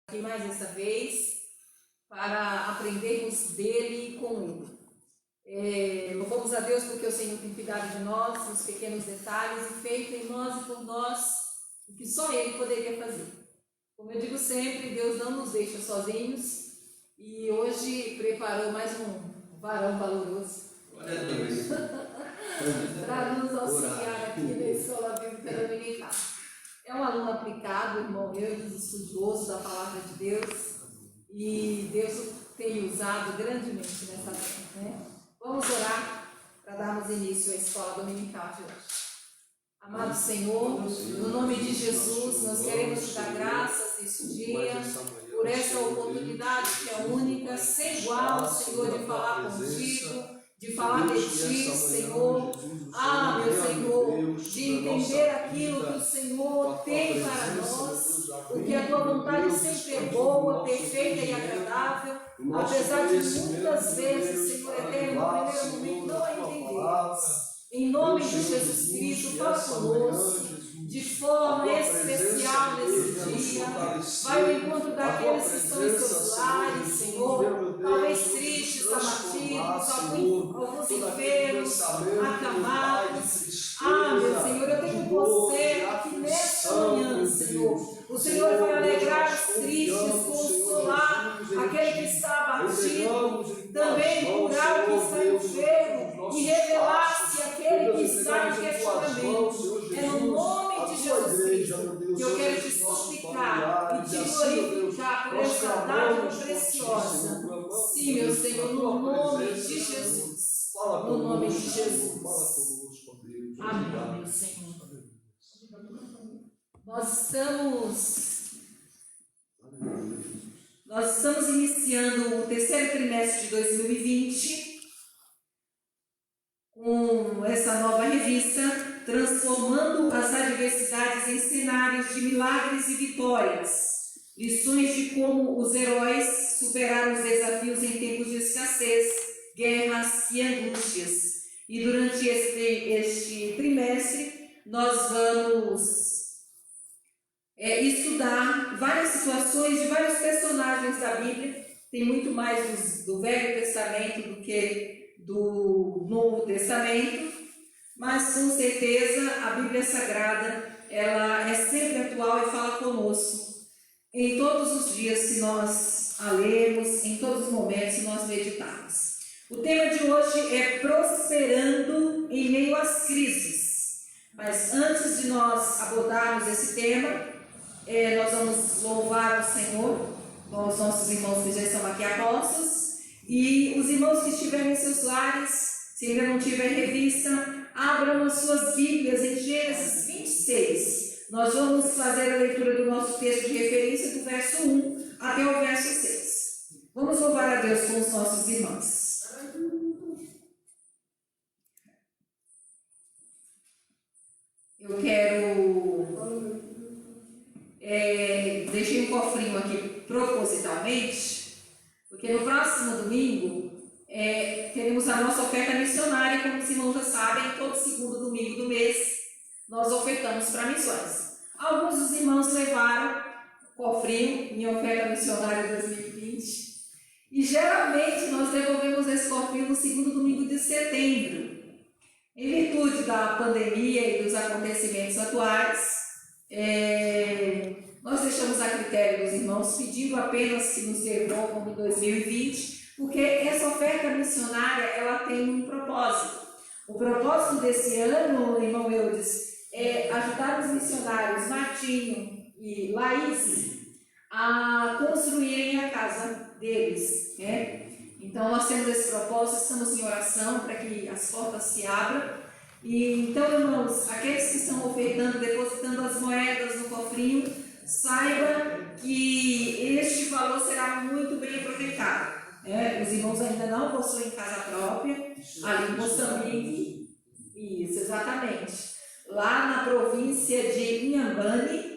Aqui mais essa vez para aprendermos dele e com ele. Louvamos a Deus porque o Senhor tem cuidado de nós, nos pequenos detalhes, e feito em nós e por nós o que só Ele poderia fazer. Como eu digo sempre, Deus não nos deixa sozinhos e hoje preparou mais um varão valoroso para nos auxiliar aqui na Escola Bíblica Dominical. É um aluno aplicado, irmão Eudes, estudioso da Palavra de Deus, e Deus o tem usado grandemente nessa terra, né? Vamos orar para darmos início à Escola Dominical de hoje. Amado Senhor, no nome de Jesus, nós queremos te dar graças neste dia, por essa oportunidade que é única, sem igual, Senhor, de falar contigo, de falar de ti, Senhor. Ah, meu Senhor, de entender aquilo que o Senhor tem para nós, porque a tua vontade sempre é boa, perfeita e agradável, apesar de muitas vezes, Senhor eterno, no primeiro momento não a entendermos. Em nome de Jesus Cristo, fala conosco de forma especial nesse dia. Vai ao encontro daqueles que estão em seus lares, Senhor, talvez tristes, abatidos, alguns enfermos, acamados. Ah, meu Senhor, eu tenho você aqui nesta manhã, Senhor. O Senhor vai alegrar os tristes, consolar aquele que está abatido, também curar o que está enfermo e revelar-se aquele que está em questionamento. É no nome de Jesus Cristo que eu quero te suplicar e te glorificar por essa dádiva preciosa. Sim, meu Senhor, no nome de Jesus. No nome de Jesus. Amém, meu Senhor. Nós estamos iniciando o terceiro trimestre de 2020 com essa nova revista, transformando as adversidades em cenários de milagres e vitórias, lições de como os heróis superaram os desafios em tempos de escassez, guerras e angústias. E durante este trimestre nós vamos estudar várias situações de vários personagens da Bíblia. Tem muito mais do Velho Testamento do que do Novo Testamento, mas com certeza a Bíblia Sagrada ela é sempre atual e fala conosco em todos os dias se nós a lermos, em todos os momentos se nós meditarmos. O tema de hoje é prosperando em meio às crises, mas antes de nós abordarmos esse tema, nós vamos louvar o Senhor com os nossos irmãos que já estão aqui apostos, e os irmãos que estiverem em seus lares, se ainda não tiver revista, abram as suas Bíblias em Gênesis 26. Nós vamos fazer a leitura do nosso texto de referência do verso 1 até o verso 6. Vamos louvar a Deus com os nossos irmãos. Eu quero... deixei um cofrinho aqui propositalmente, porque no próximo domingo teremos a nossa oferta missionária. Como os irmãos já sabem, todo segundo domingo do mês nós ofertamos para missões. Alguns dos irmãos levaram o cofrinho, minha oferta missionária 2020, e geralmente nós devolvemos esse cofrinho no segundo domingo de setembro. Em virtude da pandemia e dos acontecimentos atuais, nós deixamos a critério dos irmãos, pedindo apenas que nos devolvam em 2020, porque essa oferta missionária ela tem um propósito. O propósito desse ano, irmão Eudes, é ajudar os missionários Martinho e Laís a construírem a casa deles, né? Então nós temos esse propósito, estamos em oração para que as portas se abram. E então, irmãos, aqueles que estão ofertando, depositando as moedas no cofrinho, saiba que este valor será muito bem aproveitado. Os irmãos ainda não possuem casa própria, ali em Moçambique, isso, exatamente, lá na província de Inhambane,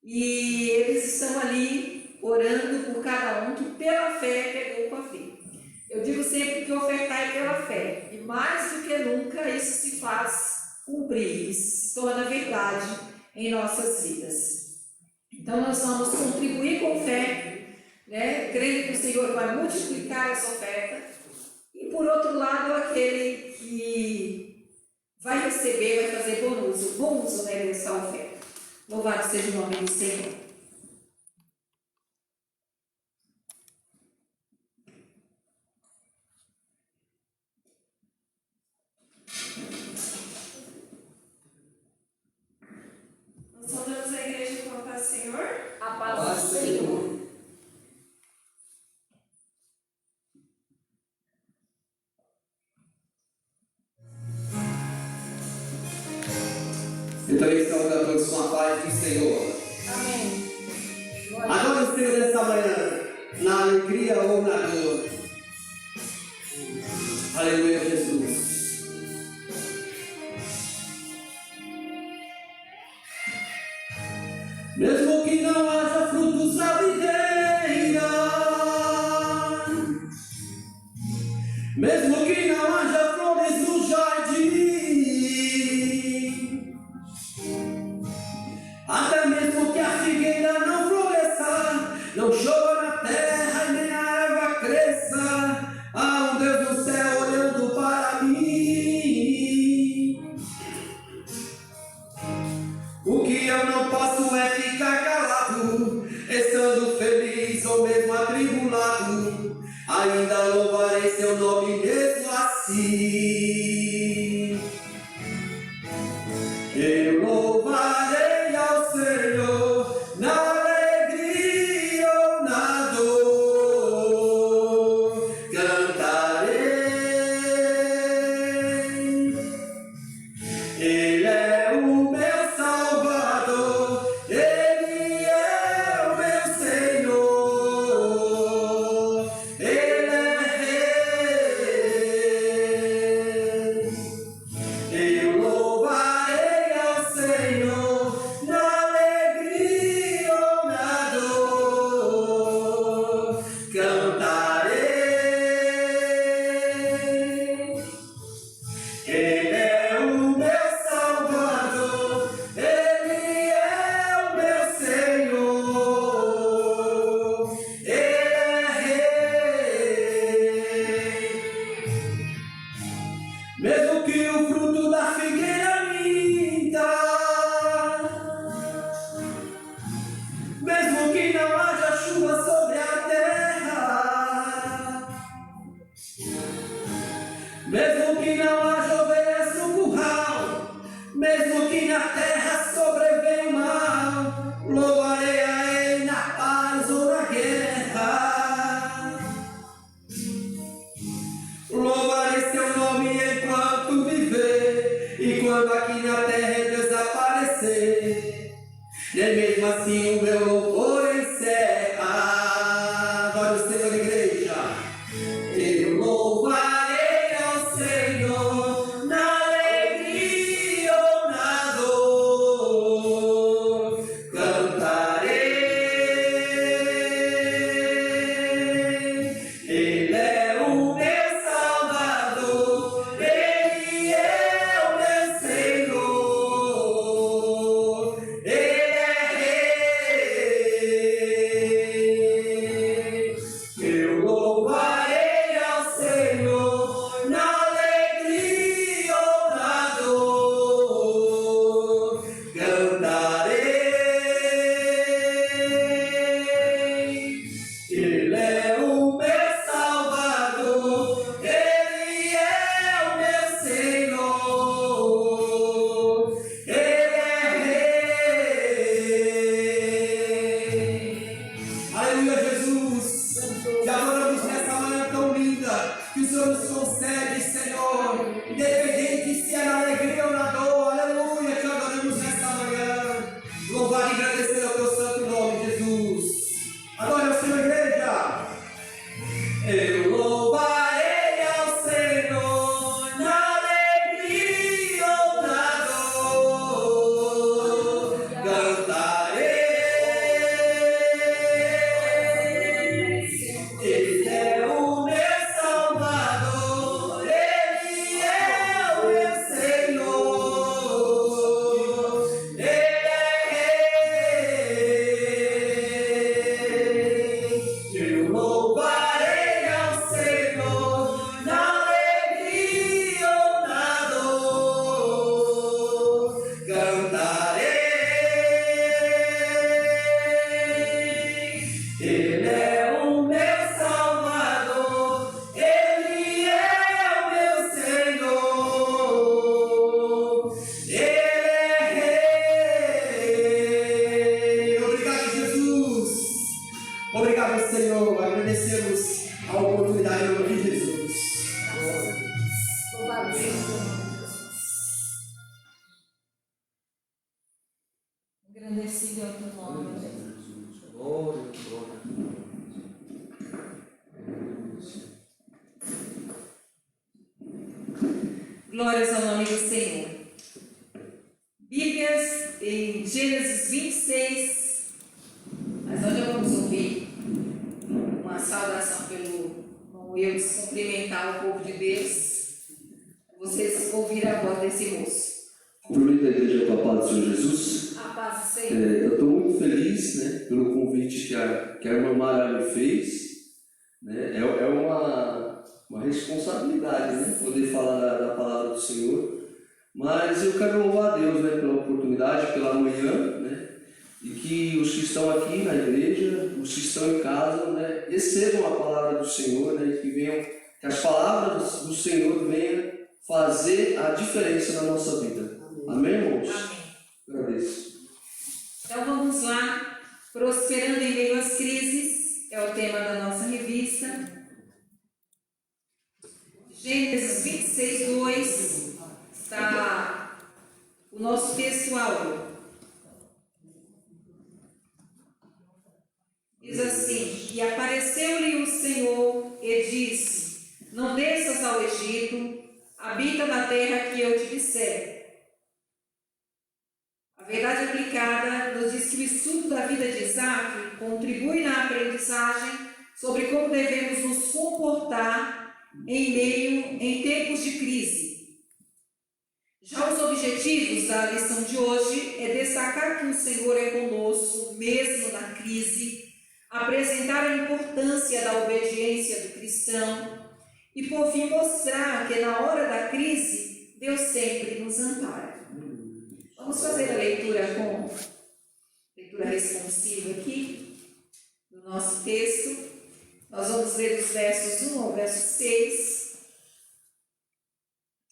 e eles estão ali orando por cada um que pela fé pegou o cofrinho. Eu digo sempre que ofertar é pela fé, e mais do que nunca isso se faz cumprir, isso se torna verdade em nossas vidas. Então nós vamos contribuir com fé, crendo que o Senhor vai multiplicar essa oferta, e por outro lado aquele que vai receber, vai fazer bom uso dessa oferta. Louvado seja o nome do Senhor. Nós saudamos a igreja com a paz do Senhor. A paz do Senhor. Eu também saúdo a todos com a paz do Senhor. Amém. Adore o Senhor nessa manhã, na alegria ou na dor. Aleluia, Jesus. Mesmo que não haja frutos na videira, mesmo que não haja flores no jardim, até mesmo que a figueira não floresça, não chova na terra e nem a erva cresça, há um Deus no céu olhando para mim. O que eu não posso é ficar calado, estando feliz ou mesmo atribulado, ainda louvarei seu nome mesmo assim. Eu louvarei ao Senhor na alegria ou na dor, cantarei. Ele é o meu Salvador, Ele é o meu Senhor, Ele é Rei. Eu louvarei ao Senhor na alegria ou na dor, cantarei. Ele é o meu Salvador, Ele é o meu Senhor, Ele é Rei. Mesmo que o fruto da figueira minta, mesmo que não haja chuva sobre a terra, mesmo que não haja ovelhas no curral, mesmo que na terra sobrevenha o mal, louvarei a Ele na paz ou na guerra. Louvarei seu nome enquanto viver, e quando aqui na terra eu desaparecer, nem mesmo assim o meu louvor encerra. Adore o Senhor, igreja. Eu louvarei ao Senhor na alegria ou na dor, cantarei. Ele é o meu Salvador, Ele é o meu Senhor, Ele é Rei. Agradecido é o teu nome, Jesus. Glória, glória. Glórias ao nome do Senhor. Bíblias em Gênesis 26. Mas nós já vamos ouvir uma saudação pelo irmão Eudes, cumprimentar o povo de Deus. Vocês ouviram a voz desse moço. Cumprimento a igreja com a paz do Senhor Jesus. A paz do Senhor. Eu estou muito feliz, né, pelo convite que a irmã Mara me fez. Né? É uma responsabilidade, né, poder falar da palavra do Senhor. Mas eu quero louvar a Deus, né, pela oportunidade, pela manhã, né, e que os que estão aqui na igreja, os que estão em casa, né, recebam a palavra do Senhor, né, e que as palavras do Senhor venham fazer a diferença na nossa vida. Amém, irmãos? Amém. Agradeço. Então vamos lá. Prosperando em meio às crises é o tema da nossa revista. Gênesis 26, 2 está o nosso texto áureo. Diz assim: E apareceu-lhe o Senhor e disse: Não desças ao Egito, habita na terra que eu te disser. A verdade aplicada nos diz que o estudo da vida de Isaac contribui na aprendizagem sobre como devemos nos comportar em tempos de crise. Já os objetivos da lição de hoje é destacar que o Senhor é conosco, mesmo na crise, apresentar a importância da obediência do cristão e, por fim, mostrar que na hora da crise, Deus sempre nos ampara. Vamos fazer a leitura responsiva aqui do nosso texto. Nós vamos ler os versos 1 ao verso 6.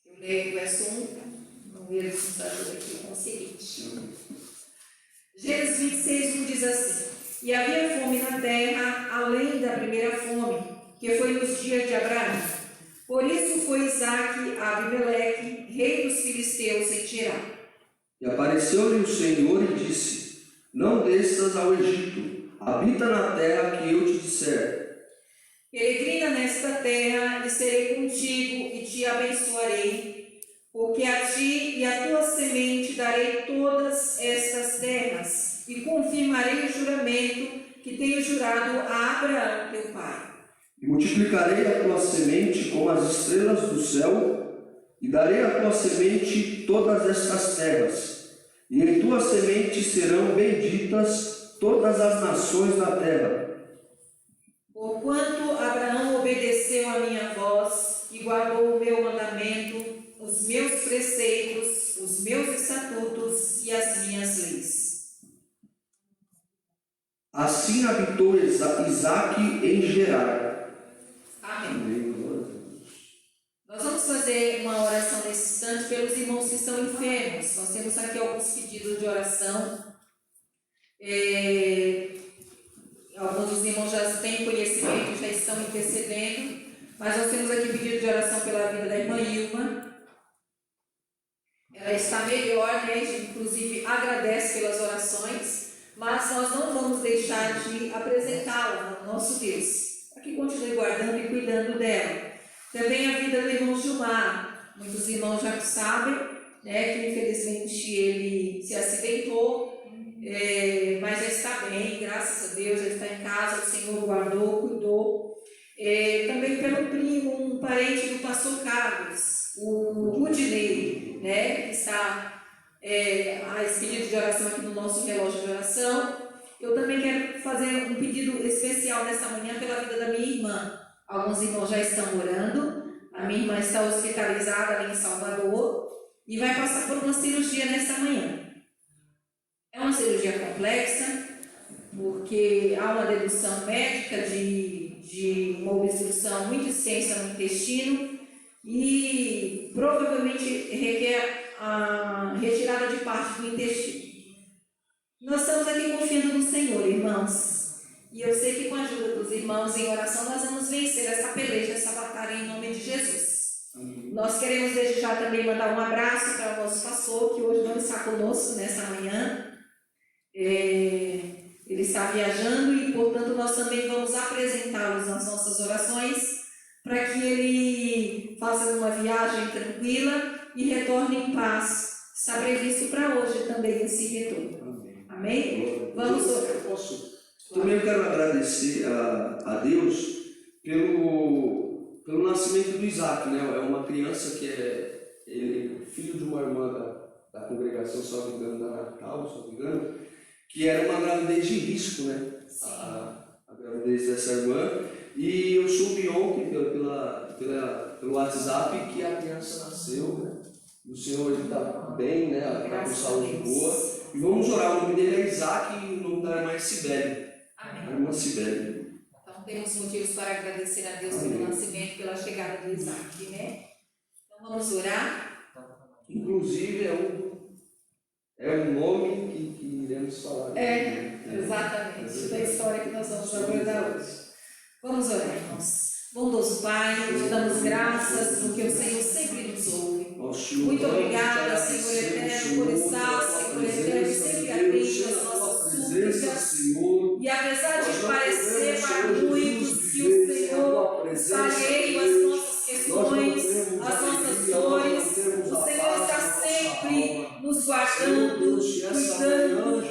Eu leio o verso 1, não vejo o computador aqui com o seguinte. Gênesis 26, 1 diz assim: E havia fome na terra, além da primeira fome, que foi nos dias de Abraão. Por isso foi Isaque a Abimeleque, rei dos filisteus, em Gerar. E apareceu-lhe o Senhor e disse: Não desças ao Egito, habita na terra que eu te disser. Peregrina nesta terra, e serei contigo, e te abençoarei, porque a ti e à tua semente darei todas estas terras, e confirmarei o juramento que tenho jurado a Abraão, teu pai. E multiplicarei a tua semente como as estrelas do céu, e darei à tua semente todas estas terras, e em tua semente serão benditas todas as nações da terra. Porquanto Abraão obedeceu a minha voz e guardou o meu mandamento, os meus preceitos, os meus estatutos e as minhas leis. Assim habitou Isaque em Gerar. Amém. Nós vamos fazer uma oração nesse instante pelos irmãos que estão enfermos. Nós temos aqui alguns pedidos de oração. Alguns dos irmãos já têm conhecimento, já estão intercedendo, mas nós temos aqui pedido de oração pela vida da irmã Ilma. Ela está melhor, né? A gente, inclusive, agradece pelas orações, mas nós não vamos deixar de apresentá-la ao nosso Deus, para que continue guardando e cuidando dela. Também a vida do irmão Gilmar. Muitos irmãos já sabem, né, que infelizmente ele se acidentou, mas já está bem, graças a Deus, já está em casa, o Senhor guardou, cuidou. Também pelo primo, um parente do pastor Carlos, o Rudinei, né, que está a esse pedido de oração aqui no nosso relógio de oração. Eu também quero fazer um pedido especial nessa manhã pela vida da minha irmã. Alguns irmãos já estão orando, a minha irmã está hospitalizada ali em Salvador e vai passar por uma cirurgia nessa manhã. É uma cirurgia complexa, porque há uma dedução médica de uma obstrução muito extensa no intestino e provavelmente requer a retirada de parte do intestino. Nós estamos aqui confiando no Senhor, irmãos, e eu sei que com a ajuda dos irmãos em oração nós vamos vencer essa peleja, essa batalha em nome de Jesus. Nós queremos desde já também mandar um abraço para o nosso pastor, que hoje não está conosco nessa manhã. Ele está viajando e, portanto, nós também vamos apresentá-los nas nossas orações para que ele faça uma viagem tranquila e retorne em paz. Está previsto para hoje também esse retorno. Amém? Vamos orar. Também eu quero agradecer a Deus pelo nascimento do Isaac, né? É uma criança que ele filho de uma irmã da congregação, se não me engano, da Natal, se não me engano, que era uma gravidez de risco, né? A gravidez dessa irmã. E eu soube ontem pelo WhatsApp que a criança nasceu, né? O Senhor está bem, né? Está com saúde boa. E vamos orar. O nome dele é Isaac e o nome da irmã é Sibeli. Amém. A irmã Sibeli. Então temos motivos para agradecer a Deus pelo nascimento, pela chegada do Isaac, né? Então vamos orar. Inclusive é um nome que iremos falar. Exatamente. Da história que nós vamos abordar hoje. Vamos orar, irmãos. Bondoso Pai, te damos graças porque o Senhor sempre nos ouve. Muito obrigada, Senhor eterno, por estar, Senhor eterno, sempre atento às nossas súplicas. E apesar de parecer para muitos que o Senhor está alheio às nossas questões, às nossas dores, o Senhor está sempre nos guardando, cuidando, e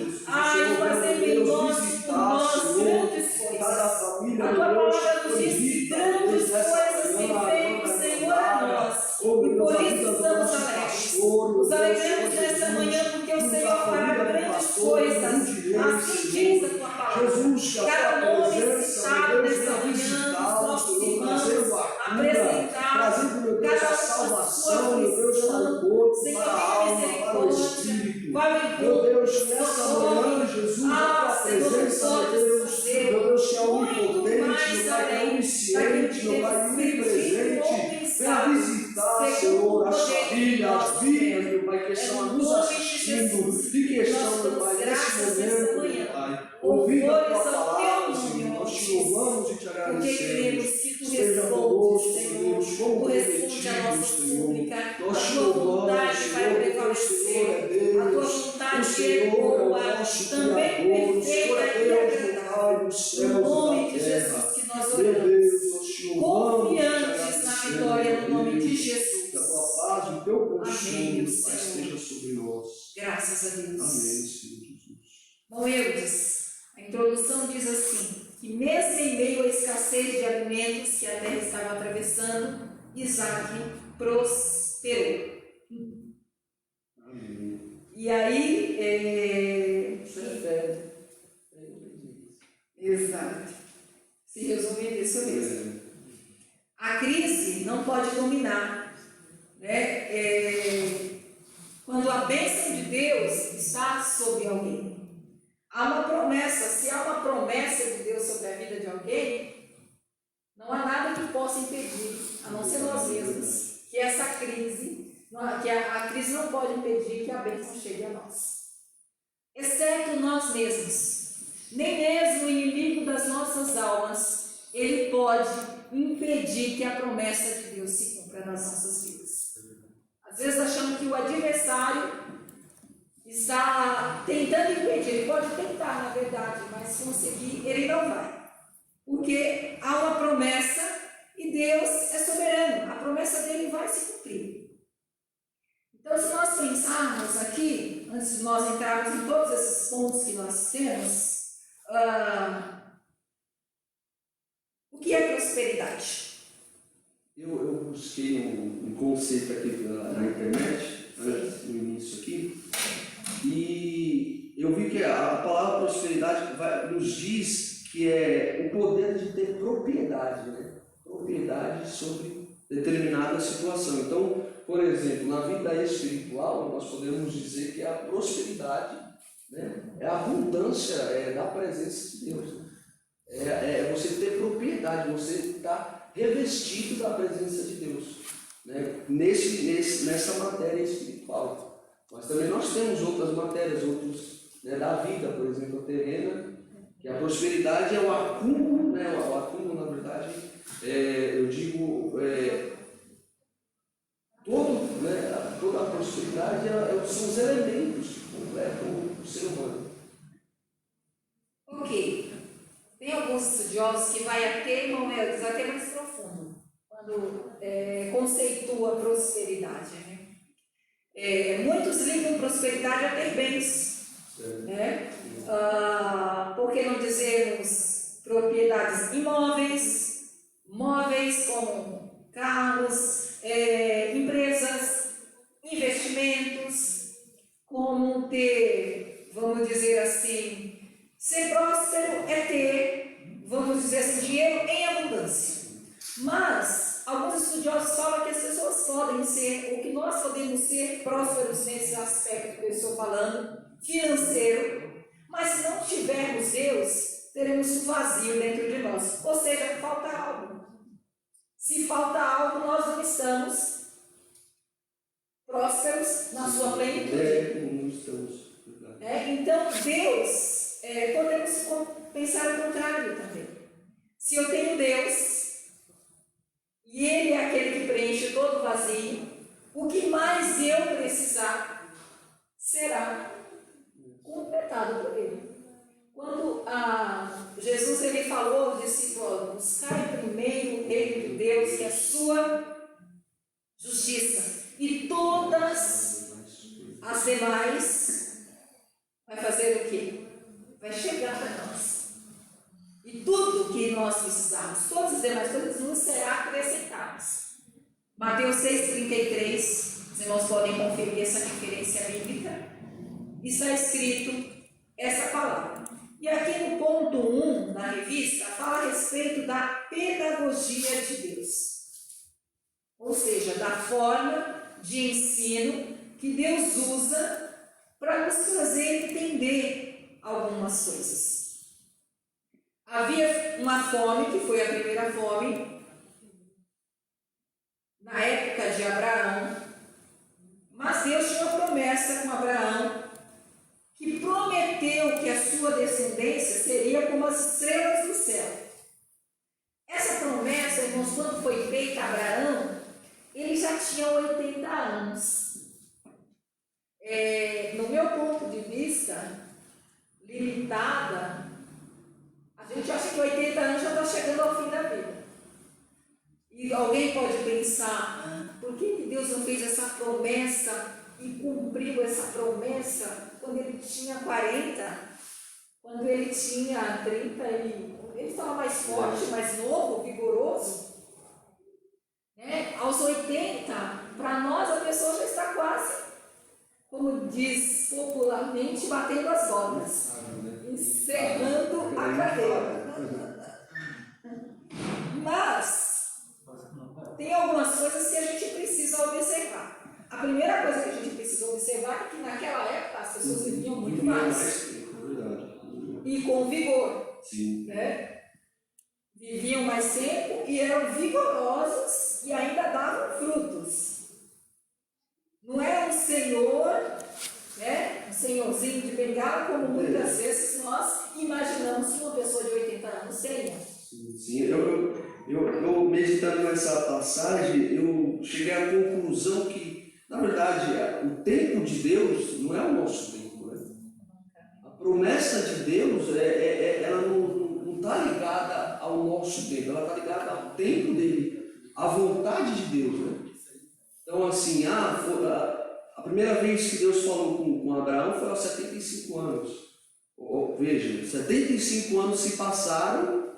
fazendo em nós, por nós, grandes coisas. A tua palavra nos diz que grandes coisas tem feito o Senhor a nós. E por isso estamos alegres. Nos alegramos nesta manhã porque o Senhor fará grandes coisas. Assim diz a tua palavra. Cada nome citado nesta manhã, os nossos irmãos apresentados, cada uma sua aflição. Senhor, tem misericórdia. Vai ao encontro, socorre. Senhor, tu podes fazer muito mais além daquilo que temos Venha visitar, Senhor, as famílias, as vidas, meu Pai, que estão nos assistindo e que estão, meu Pai, nesse momento, meu Pai, ouvindo a tua palavra, Senhor, nós te louvamos e te agradecemos. Esteja conosco, Deus, como prometido, Senhor. Nós te louvamos, Senhor, o Senhor é Deus, o Senhor é o nosso Criador, o Senhor é Deus do Pai dos céus e da terra. Meu Deus, nós te louvamos e te agradecemos. Vitória no nome de Jesus. Que a tua paz e o teu consolo, Amém, Pai, esteja sobre nós. Graças a Deus. Amém, Senhor Jesus. Bom, Eudes, a introdução diz assim, que mesmo em meio à escassez de alimentos que a terra estava atravessando, Isaac prosperou. Amém. E aí, exato. Se resumir nisso mesmo. A crise não pode dominar, né? Quando a bênção de Deus está sobre alguém. Há uma promessa, se há uma promessa de Deus sobre a vida de alguém, não há nada que possa impedir, a não ser nós mesmos, que essa crise, que a crise não pode impedir que a bênção chegue a nós. Exceto nós mesmos. Nem mesmo o inimigo das nossas almas, ele pode impedir que a promessa de Deus se cumpra nas nossas vidas. Às vezes achamos que o adversário está tentando impedir, ele pode tentar, na verdade, mas conseguir, ele não vai. Porque há uma promessa e Deus é soberano, a promessa dele vai se cumprir. Então, se nós pensarmos aqui, antes de nós entrarmos em todos esses pontos que nós temos, o que é prosperidade? Eu busquei um conceito aqui na internet, antes do início aqui, e eu vi que a palavra prosperidade nos diz que é o poder de ter propriedade, né? Propriedade sobre determinada situação. Então, por exemplo, na vida espiritual, nós podemos dizer que a prosperidade, né, é a abundância da presença de Deus. Né? É você ter propriedade, você estar revestido da presença de Deus, né? Nessa matéria espiritual. Mas também nós temos outras matérias, né, da vida, por exemplo, a terrena, que a prosperidade é o acúmulo, né? O acúmulo, na verdade, eu digo, toda a prosperidade são os elementos que completam o ser humano. estudiosos que vai até, irmão Elvis, até mais profundo, quando conceitua a prosperidade. Né? Muitos ligam prosperidade a ter bens. Né? Por que não dizermos propriedades imóveis, móveis como carros, empresas, investimentos, como ter, vamos dizer assim, ser próspero é ter, vamos dizer assim, dinheiro em abundância. Mas alguns estudiosos falam que as pessoas podem ser, ou que nós podemos ser prósperos nesse aspecto que eu estou falando, financeiro, mas se não tivermos Deus, teremos um vazio dentro de nós, ou seja, falta algo. Se falta algo, nós não estamos prósperos na sua plenitude. Não estamos. Então, Deus, podemos pensar o contrário também. Se eu tenho Deus, e Ele é aquele que preenche todo o vazio, o que mais eu precisar será completado por Ele. Quando Jesus ele falou aos discípulos: buscai primeiro o reino de Deus e a sua justiça, e todas as demais vai fazer o quê? Vai chegar para nós. E tudo que nós precisamos, todas as demais coisas nos serão acrescentadas. Mateus 6,33, os irmãos podem conferir essa referência bíblica. Está escrito essa palavra. E aqui no ponto 1 da revista, fala a respeito da pedagogia de Deus. Ou seja, da forma de ensino que Deus usa para nos fazer entender algumas coisas. Havia uma fome, que foi a primeira fome, na época de Abraão, mas Deus tinha uma promessa com Abraão, que prometeu que a sua descendência seria como as estrelas do céu. Essa promessa, irmãos, quando foi feita a Abraão, ele já tinha 80 anos. No meu ponto de vista, limitada, a gente acha que 80 anos já está chegando ao fim da vida. E alguém pode pensar, por que Deus não fez essa promessa e cumpriu essa promessa quando ele tinha 40, quando ele tinha 30 ele estava mais forte, mais novo, vigoroso. Né? Aos 80, para nós a pessoa já está quase, como diz popularmente, batendo as bolas, encerrando a cadeira. Mas tem algumas coisas que a gente precisa observar. A primeira coisa que a gente precisa observar é que naquela época as pessoas viviam muito mais e com vigor. Sim. Né? Viviam mais tempo e eram vigorosos e ainda davam frutos. Não era um senhor, né? Um senhorzinho de bengala, como muitas vezes nós imaginamos que uma pessoa de 80 anos tenha. Sim. Eu meditando nessa passagem, eu cheguei à conclusão que, na verdade, o tempo de Deus não é o nosso tempo. Né? A promessa de Deus, ela não está ligada ao nosso tempo, ela está ligada ao tempo dele, à vontade de Deus. Né? Então, assim, a primeira vez que Deus falou com Abraão foi aos 75 anos. Veja, 75 anos se passaram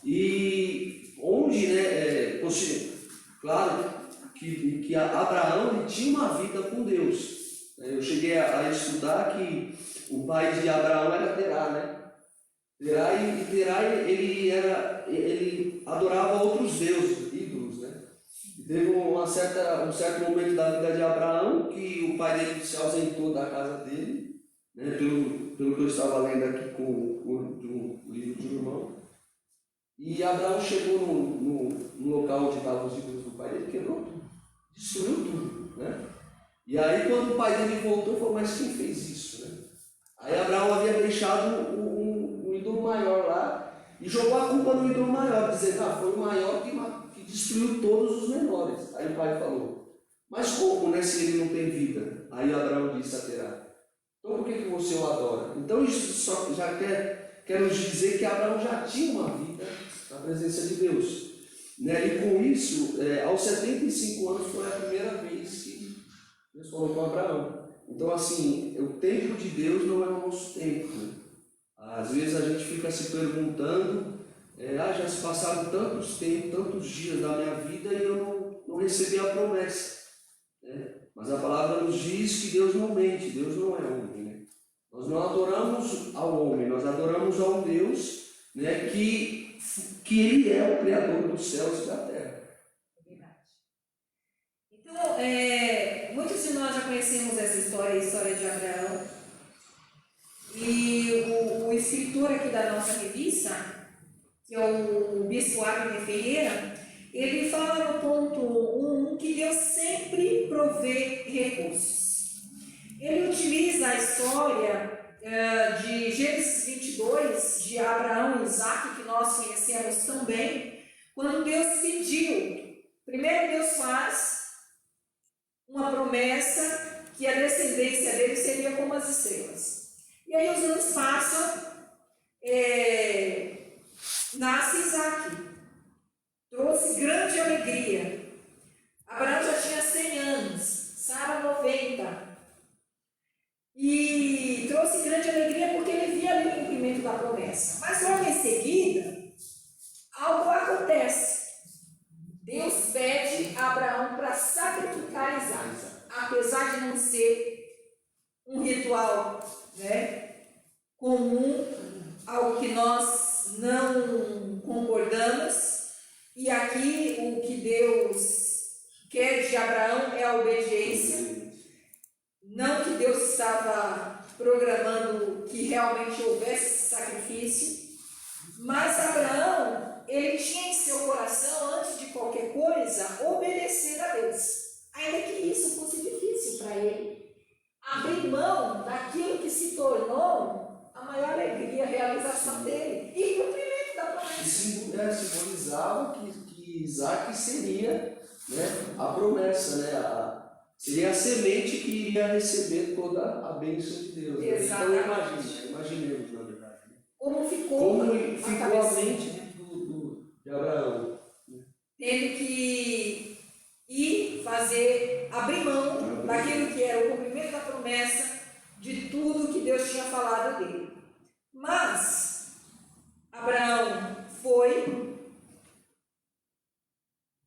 e onde, né, claro que Abraão ele tinha uma vida com Deus. Eu cheguei a estudar que o pai de Abraão era Terá, né? Terá ele adorava outros deuses, ídolos, né? E teve um certo momento da vida de Abraão que o pai dele se ausentou da casa dele, né? Pelo que eu estava lendo aqui com o livro de um irmão. E Abraão chegou no local onde estavam os ídolos do pai dele, quebrou tudo, destruiu tudo, né? E aí quando o pai dele voltou, falou: mas quem fez isso, né? Aí Abraão havia deixado um ídolo maior lá e jogou a culpa no ídolo maior, dizendo: foi o maior que destruiu todos os menores. Aí o pai falou: mas como, né, se ele não tem vida? Aí Abraão disse a Terá: então por que você o adora? Então isso só já quer quer nos dizer que Abraão já tinha uma vida na presença de Deus. Né? E com isso, aos 75 anos foi a primeira vez que Deus falou com Abraão. Então, assim, o tempo de Deus não é o nosso tempo. Né? Às vezes a gente fica se perguntando, já se passaram tantos tempos, tantos dias da minha vida e eu não recebi a promessa. Né? Mas a palavra nos diz que Deus não mente, Deus não é homem. Né? Nós não adoramos ao homem, nós adoramos ao Deus, né, que Ele é o Criador dos céus e da terra. É verdade. Então, muitos de nós já conhecemos essa história, a história de Abraão. E o escritor aqui da nossa revista, que é o Bispo Abner Ferreira, ele fala no ponto 1 que Deus sempre provê recursos. Ele utiliza a história de Gênesis 22, de Abraão e Isaac, que nós conhecemos também, quando Deus pediu. Primeiro Deus faz uma promessa que a descendência dele seria como as estrelas. E aí os anos passam, nasce Isaac, trouxe grande alegria. Abraão já tinha 100 anos, Sara 90. E trouxe grande alegria porque ele via ali o cumprimento da promessa. Mas logo em seguida, algo acontece. Deus pede a Abraão para sacrificar Isaac, apesar de não ser um ritual, né, comum, algo que nós não concordamos. E aqui o que Deus quer de Abraão é a obediência. Não que Deus estava programando que realmente houvesse esse sacrifício, mas Abraão, ele tinha em seu coração, antes de qualquer coisa, obedecer a Deus, ainda que isso fosse difícil para ele. Abrir mão daquilo que se tornou a maior alegria, a realização dele e cumprimento da promessa. E simbolizava que Isaac seria, né, a promessa, né, seria a semente que iria receber toda a bênção de Deus. Né? Então imaginemos, na verdade. Como ficou a mente de Abraão. Tendo que ir abrir mão daquilo que era o cumprimento da promessa, de tudo que Deus tinha falado dele. Mas Abraão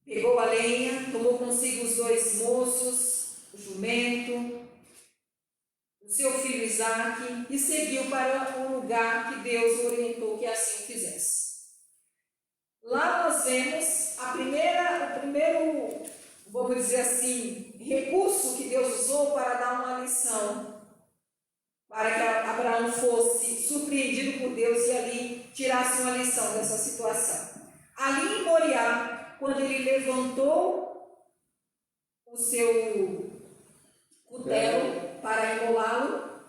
pegou a lenha, tomou consigo os 2 moços, o jumento, o seu filho Isaque, e seguiu para o lugar que Deus orientou que assim o fizesse. Lá nós vemos o primeiro, vamos dizer assim, recurso que Deus usou para dar uma lição, para que Abraão fosse surpreendido por Deus e ali tirasse uma lição dessa situação. Ali em Moriá, quando ele levantou o seu cutelo para imolá-lo,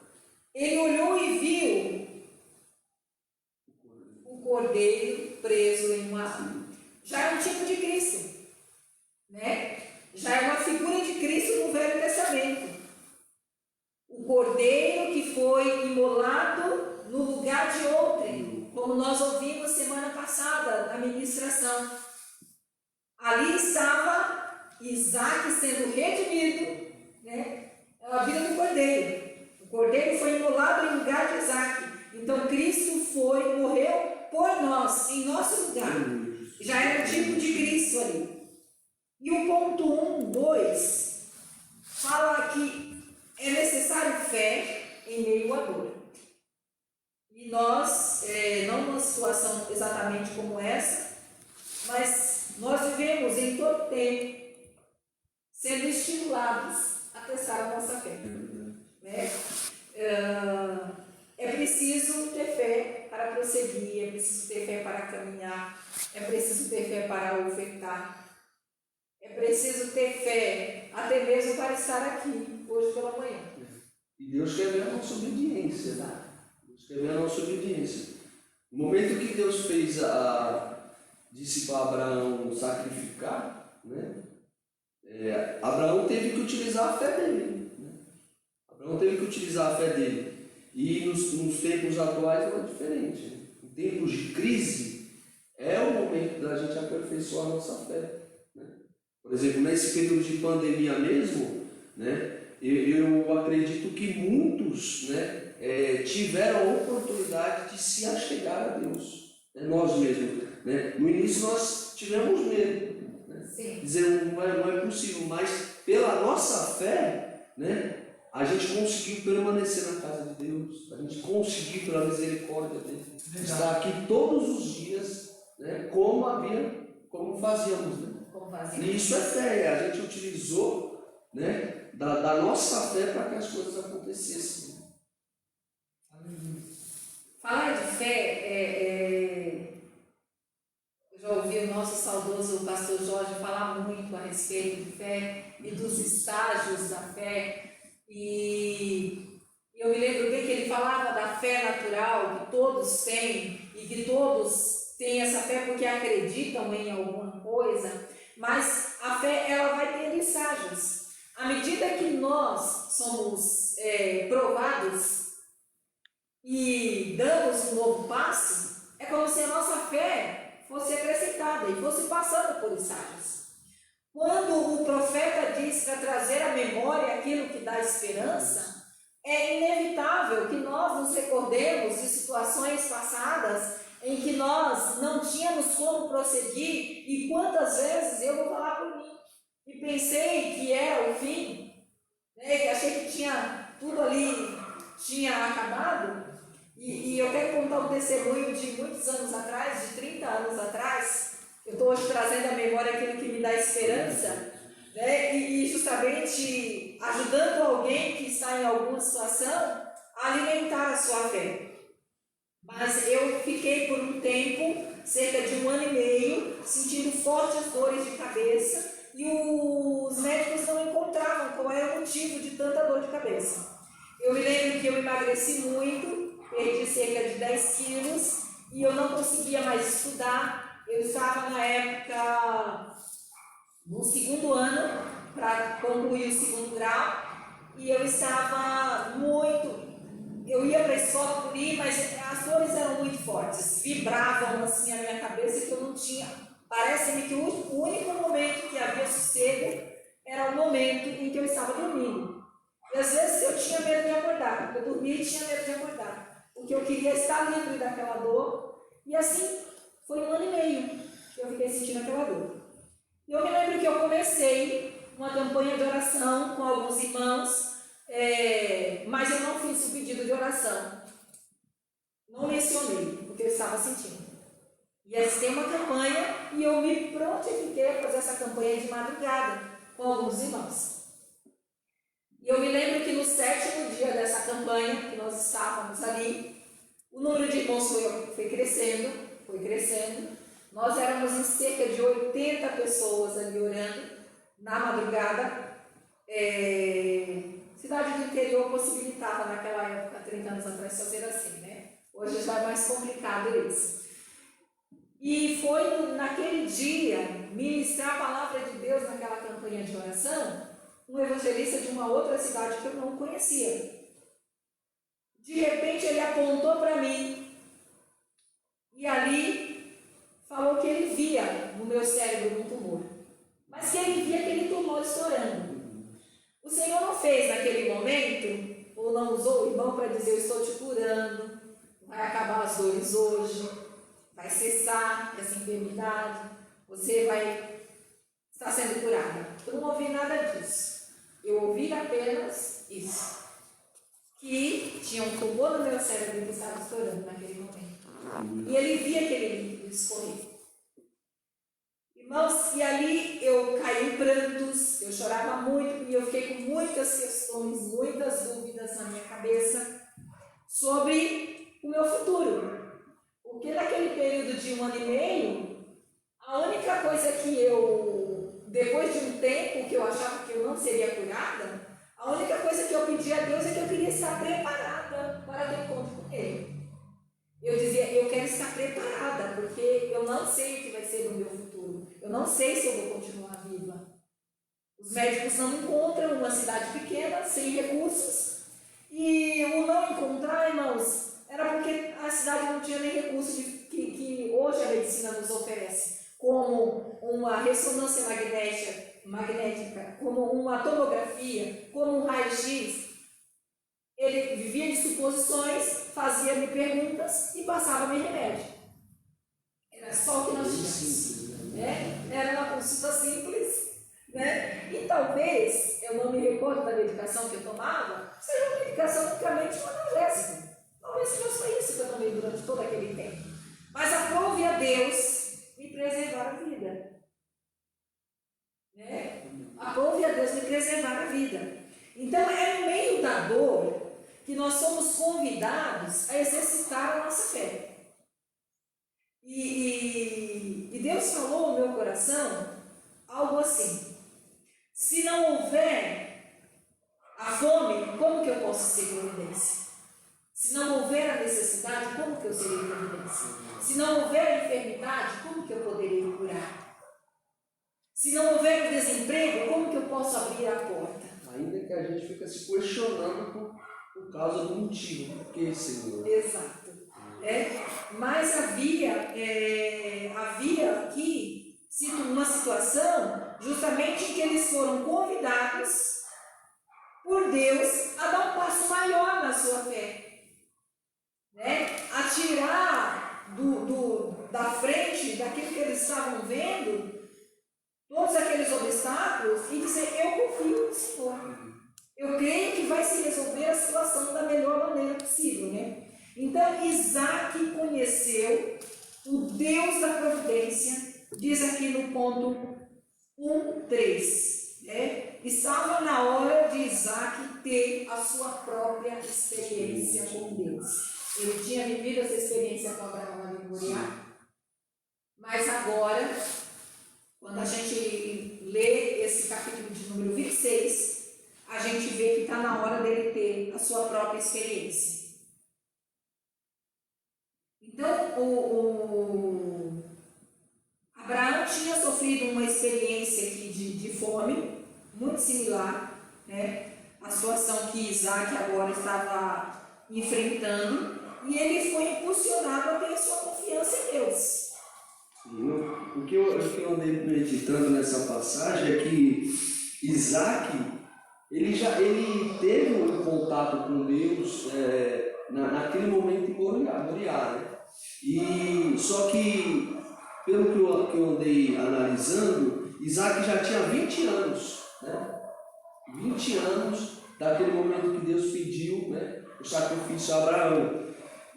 ele olhou e viu o cordeiro preso em uma árvore. Já é um tipo de Cristo, né? Já é uma figura de Cristo no Velho Testamento. O cordeiro que foi imolado no lugar de outrem, como nós ouvimos semana passada na ministração. Ali estava Isaac sendo redimido, né? A vida do cordeiro. O cordeiro foi imolado em lugar de Isaac. Então Cristo morreu por nós, em nosso lugar. Já era o tipo de Cristo ali. E o ponto 2 fala que é necessário fé em meio à dor. E nós, não numa situação exatamente como essa, mas nós vivemos em todo tempo sendo estimulados a testar a nossa fé. Né? É preciso ter fé para prosseguir, é preciso ter fé para caminhar, é preciso ter fé para ofertar, é preciso ter fé até mesmo para estar aqui hoje pela manhã. E Deus quer ver a nossa obediência. Né? Deus quer ver a nossa obediência. No momento que Deus disse para Abraão sacrificar, né? Abraão teve que utilizar a fé dele. Né? Abraão teve que utilizar a fé dele. E nos tempos atuais não é diferente. tempos de crise, é o momento da gente aperfeiçoar a nossa fé. Né? Por exemplo, nesse período de pandemia mesmo, né, eu acredito que muitos, né, tiveram a oportunidade de se achegar a Deus. Né? Nós mesmos. Né? No início nós tivemos medo. Né? Dizer, não é possível, mas pela nossa fé, né, a gente conseguiu permanecer na casa de Deus, a gente conseguiu, pela misericórdia dele, estar aqui todos os dias, né, como fazíamos. Né? E isso é fé, a gente utilizou, né, da nossa fé para que as coisas acontecessem. Falar de fé, eu já ouvi o nosso saudoso pastor Jorge falar muito a respeito de fé e dos estágios da fé. E eu me lembro bem que ele falava da fé natural que todos têm e que todos têm essa fé porque acreditam em alguma coisa, mas a fé ela vai tendo estágios. À medida que nós somos provados e damos um novo passo, é como se a nossa fé fosse acrescentada e fosse passando por estágios. Quando o profeta diz para trazer à memória aquilo que dá esperança, é inevitável que nós nos recordemos de situações passadas em que nós não tínhamos como prosseguir, e quantas vezes eu vou falar por mim e pensei que era o fim, né, que achei que tinha tudo ali tinha acabado, e eu quero contar um testemunho de muitos anos atrás, de 30 anos atrás. Eu estou hoje trazendo à memória aquilo que me dá esperança, né? E justamente ajudando alguém que está em alguma situação a alimentar a sua fé. Mas eu fiquei por um tempo, cerca de 1 ano e meio, sentindo fortes dores de cabeça e os médicos não encontravam qual era o motivo de tanta dor de cabeça. Eu me lembro que eu emagreci muito, perdi cerca de 10 quilos e eu não conseguia mais estudar. Eu estava na época no 2º ano para concluir o 2º grau e eu estava eu ia para a escola por ir, mas as dores eram muito fortes, vibravam assim a minha cabeça que eu não tinha. Parece-me que o único momento que havia sossego era o momento em que eu estava dormindo. E às vezes eu tinha medo de acordar, eu dormia e tinha medo de acordar, porque eu queria estar livre daquela dor. E assim foi 1 ano e meio que eu fiquei sentindo aquela dor. E eu me lembro que eu comecei uma campanha de oração com alguns irmãos, mas eu não fiz o pedido de oração. Não mencionei, porque eu estava sentindo. Ia ter uma campanha e eu me prontifiquei a fazer essa campanha de madrugada com alguns irmãos. E eu me lembro que no 7º dia dessa campanha, que nós estávamos ali, o número de irmãos foi crescendo. Nós éramos em cerca de 80 pessoas ali orando na madrugada. Cidade do interior possibilitava naquela época, 30 anos atrás, fazer assim, né? Hoje já é mais complicado isso. E foi naquele dia, ministrar a palavra de Deus naquela campanha de oração, um evangelista de uma outra cidade que eu não conhecia. De repente ele apontou para mim e ali falou que ele via no meu cérebro um tumor, mas que ele via aquele tumor estourando. O Senhor não fez naquele momento, ou não usou o irmão para dizer: eu estou te curando, vai acabar as dores hoje, vai cessar essa enfermidade, você vai estar sendo curada. Eu não ouvi nada disso. Eu ouvi apenas isso, que tinha um tumor no meu cérebro que estava estourando naquele momento. E ele via aquele líquido escorrer. Irmãos, e ali eu caí em prantos, eu chorava muito e eu fiquei com muitas questões, muitas dúvidas na minha cabeça sobre o meu futuro. Porque naquele período de 1 ano e meio, a única coisa que depois de um tempo que eu achava que eu não seria curada, a única coisa que eu pedi a Deus é que eu queria estar preparada para ter encontro com Ele. Eu dizia: eu quero estar preparada, porque eu não sei o que vai ser no meu futuro. Eu não sei se eu vou continuar viva. Os médicos não encontram, uma cidade pequena, sem recursos. E o não encontrar, irmãos, era porque a cidade não tinha nem recurso de ressonância magnética, como uma tomografia, como um raio-x, ele vivia de suposições, fazia-me perguntas e passava-me remédio. Era só o que nós tínhamos. Era uma consulta simples. Né? E talvez, eu não me recordo da medicação que eu tomava, seja uma medicação unicamente analgésica. Talvez seja só isso que eu tomei durante todo aquele tempo. Mas aprove a Deus me preservar a vida. Né? Aprove a Deus me preservar a vida. Então é no meio da dor que nós somos convidados a exercitar a nossa fé. E Deus falou no meu coração algo assim: se não houver a fome, como que eu posso ser providência? Se não houver a necessidade, como que eu serei providência? Se não houver a enfermidade, como que eu poderei curar? Se não houver o desemprego, como que eu posso abrir a porta? Ainda que a gente fica se questionando por causa do motivo, por que, Senhor? Exato. Mas havia aqui uma situação justamente em que eles foram convidados por Deus a dar um passo maior na sua fé. A tirar da frente daquilo que eles estavam vendo, todos aqueles obstáculos, e dizer: eu confio no Senhor. Eu creio que vai se resolver a situação da melhor maneira possível. Então, Isaac conheceu o Deus da providência, diz aqui no ponto 1:3. Estava na hora de Isaac ter a sua própria experiência com Deus. Ele tinha vivido essa experiência com Abraão ali em Moriá, mas agora, quando a gente lê esse capítulo de número 26, a gente vê que está na hora dele ter a sua própria experiência. Então, o Abraão tinha sofrido uma experiência aqui de fome, muito similar, à situação que Isaac agora estava enfrentando, e ele foi impulsionado a ter a sua confiança em Deus. O que eu andei meditando nessa passagem é que Isaac, ele teve um contato com Deus naquele momento em Moriá, E só que, pelo que eu andei analisando, Isaac já tinha 20 anos, 20 anos daquele momento que Deus pediu, o sacrifício a Abraão.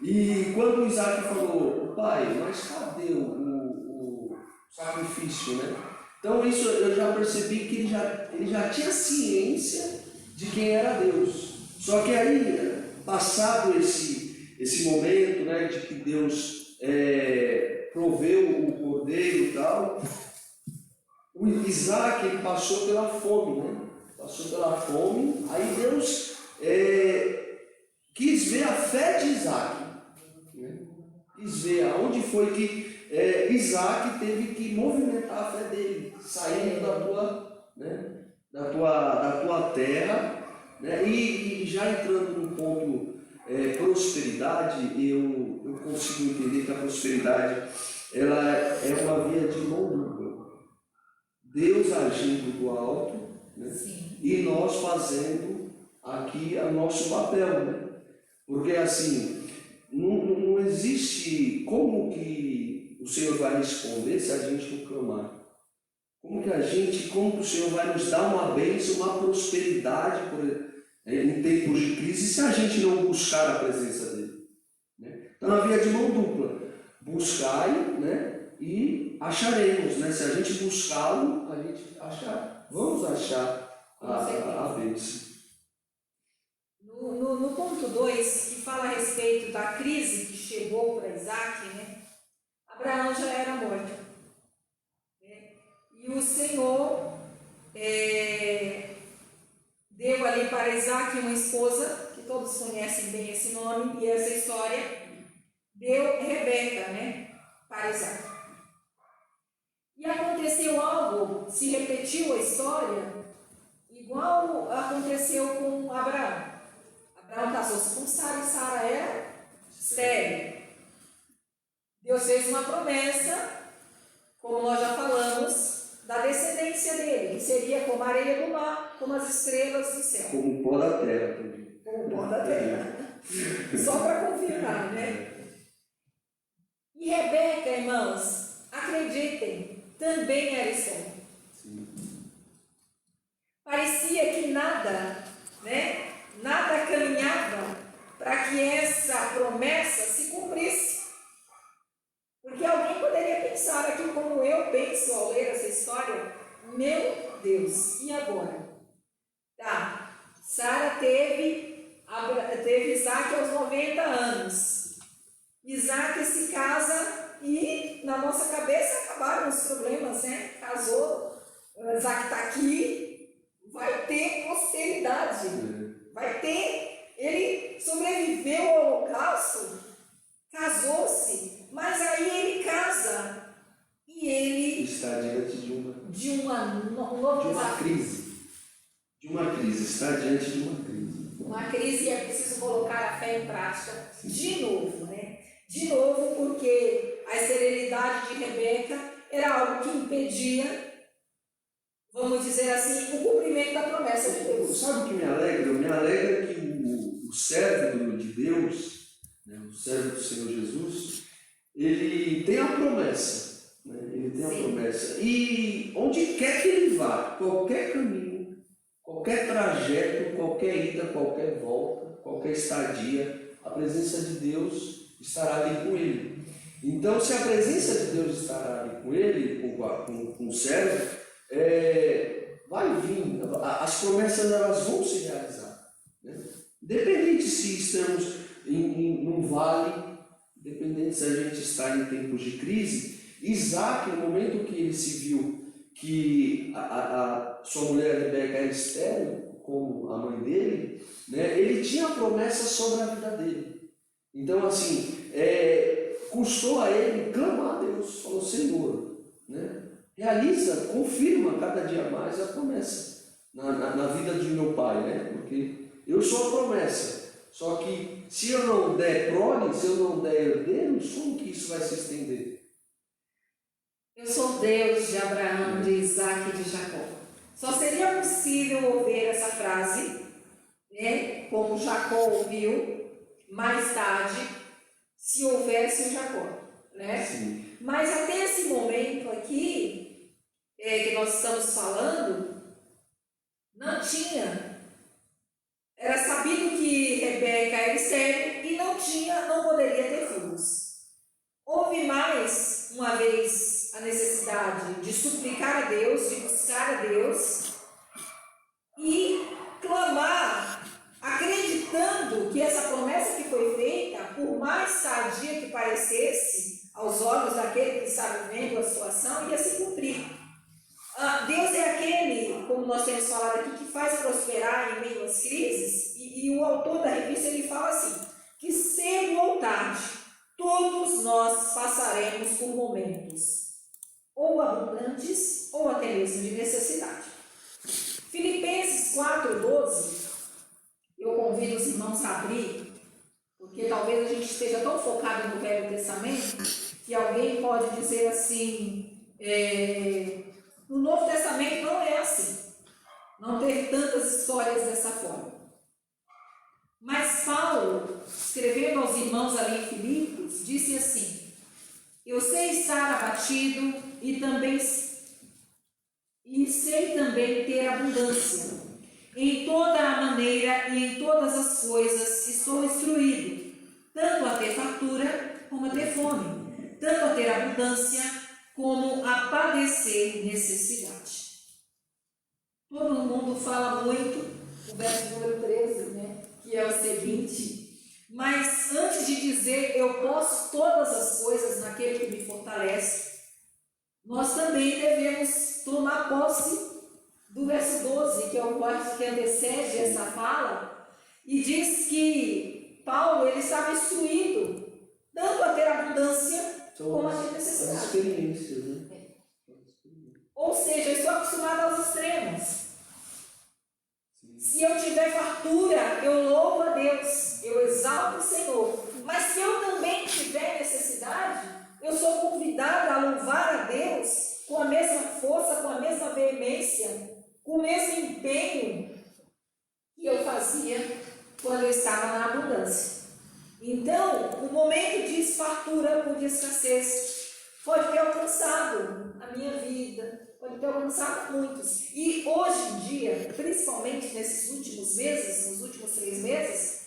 E quando Isaac falou: pai, mas cadê o sacrifício, Então isso eu já percebi que ele já tinha ciência de quem era Deus. Só que aí, passado esse momento, de que Deus proveu o cordeiro e tal, o Isaac ele passou pela fome, Passou pela fome. Aí Deus quis ver a fé de Isaac, Quis ver aonde foi que Isaac teve que movimentar a fé dele, saindo da tua terra, e já entrando no ponto prosperidade, eu consigo entender que a prosperidade ela é uma via de mão dupla. Deus agindo do alto, e nós fazendo aqui o nosso papel, Porque assim, não existe como que o Senhor vai responder se a gente não clamar. Como que o Senhor vai nos dar uma bênção, uma prosperidade em tempos de crise se a gente não buscar a presença dele? Então a via de mão dupla: buscai, e acharemos, Se a gente buscá-lo, a gente vamos achar a bênção. No ponto 2, que fala a respeito da crise que chegou para Isaac, Abraão já era morto. E o Senhor deu ali para Isaac uma esposa, que todos conhecem bem esse nome e essa história, deu Rebeca, para Isaac. E aconteceu algo, se repetiu a história, igual aconteceu com Abraão. Abraão casou-se com Sara e Sara era estéril. Deus fez uma promessa, como nós já falamos, da descendência dele, que seria como a areia do mar, como as estrelas do céu. Como o pó da terra também. Como o pó da terra. Só para confirmar, né? E Rebeca, irmãos, acreditem, também era estéril. Parecia que nada, né? Nada caminhava para que essa promessa se cumprisse. Porque alguém poderia pensar aqui como eu penso ao ler essa história, meu Deus, e agora? Tá, Sara teve Isaac aos 90 anos. Isaac se casa e na nossa cabeça acabaram os problemas, né? Casou, Isaac está aqui, vai ter posteridade, vai ter, ele sobreviveu ao holocausto, casou-se, mas aí ele casa e ele está diante de uma crise. De uma crise, está diante de uma crise. Uma crise e é preciso colocar a fé em prática de novo, né? De novo, porque a esterilidade de Rebeca era algo que impedia, vamos dizer assim, o cumprimento da promessa de Deus. Sabe o que me alegra? Me alegra que o servo de Deus, né, o servo do Senhor Jesus, ele tem a promessa. Né? Ele tem a promessa. E onde quer que ele vá, qualquer caminho, qualquer trajeto, qualquer ida, qualquer volta, qualquer estadia, a presença de Deus estará ali com ele. Então, se a presença de Deus estará ali com ele, com o servo, vai vir, as promessas elas vão se realizar. Né? Independente se estamos num vale, independente se a gente está em tempos de crise, Isaac, no momento que ele se viu que a sua mulher Rebeca era estéril, como a mãe dele, né, ele tinha promessa sobre a vida dele. Então, assim, custou a ele clamar a Deus, falou: Senhor, né, realiza, confirma cada dia mais a promessa na vida de meu pai, né, porque eu sou a promessa, só que se eu não der prole, se eu não der herdeiros, como que isso vai se estender? Eu sou Deus de Abraão, de Isaac e de Jacó. Só seria possível ouvir essa frase, né, como Jacó ouviu, mais tarde, se houvesse o Jacó. Né? Sim. Mas até esse momento aqui, que nós estamos falando, não tinha. Era sabido que Rebeca era estéril e não poderia ter filhos. Houve mais uma vez a necessidade de suplicar a Deus, de buscar a Deus e clamar, acreditando que essa promessa que foi feita, por mais tardia que parecesse aos olhos daquele que está vivendo a situação, ia se cumprir. Deus é aquele, como nós temos falado aqui, que faz prosperar em meio às crises, e o autor da revista ele fala assim, que cedo ou tarde, todos nós passaremos por momentos ou abundantes ou até mesmo de necessidade. Filipenses 4:12, eu convido os irmãos a abrir, porque talvez a gente esteja tão focado no Velho Testamento que alguém pode dizer assim, no Novo Testamento não é assim, não teve tantas histórias dessa forma. Mas Paulo, escrevendo aos irmãos ali em Filipos, disse assim: eu sei estar abatido e sei também ter abundância. Em toda a maneira e em todas as coisas estou instruído, tanto a ter fartura como a ter fome, tanto a ter abundância como a padecer necessidade. Todo mundo fala muito, o verso número 13, né, que é o seguinte: mas antes de dizer eu posso todas as coisas naquele que me fortalece, nós também devemos tomar posse do verso 12, que é o verso que antecede essa fala, e diz que Paulo ele estava instruído tanto a ter abundância como a ter necessidade. As experiências, né? Ou seja, eu estou acostumado aos extremos. Se eu tiver fartura, eu louvo a Deus, eu exalto o Senhor. Mas se eu também tiver necessidade, eu sou convidada a louvar a Deus com a mesma força, com a fartura por escassez. Pode ter alcançado a minha vida, pode ter alcançado muitos. E hoje em dia, principalmente nesses últimos meses, nos últimos 3 meses,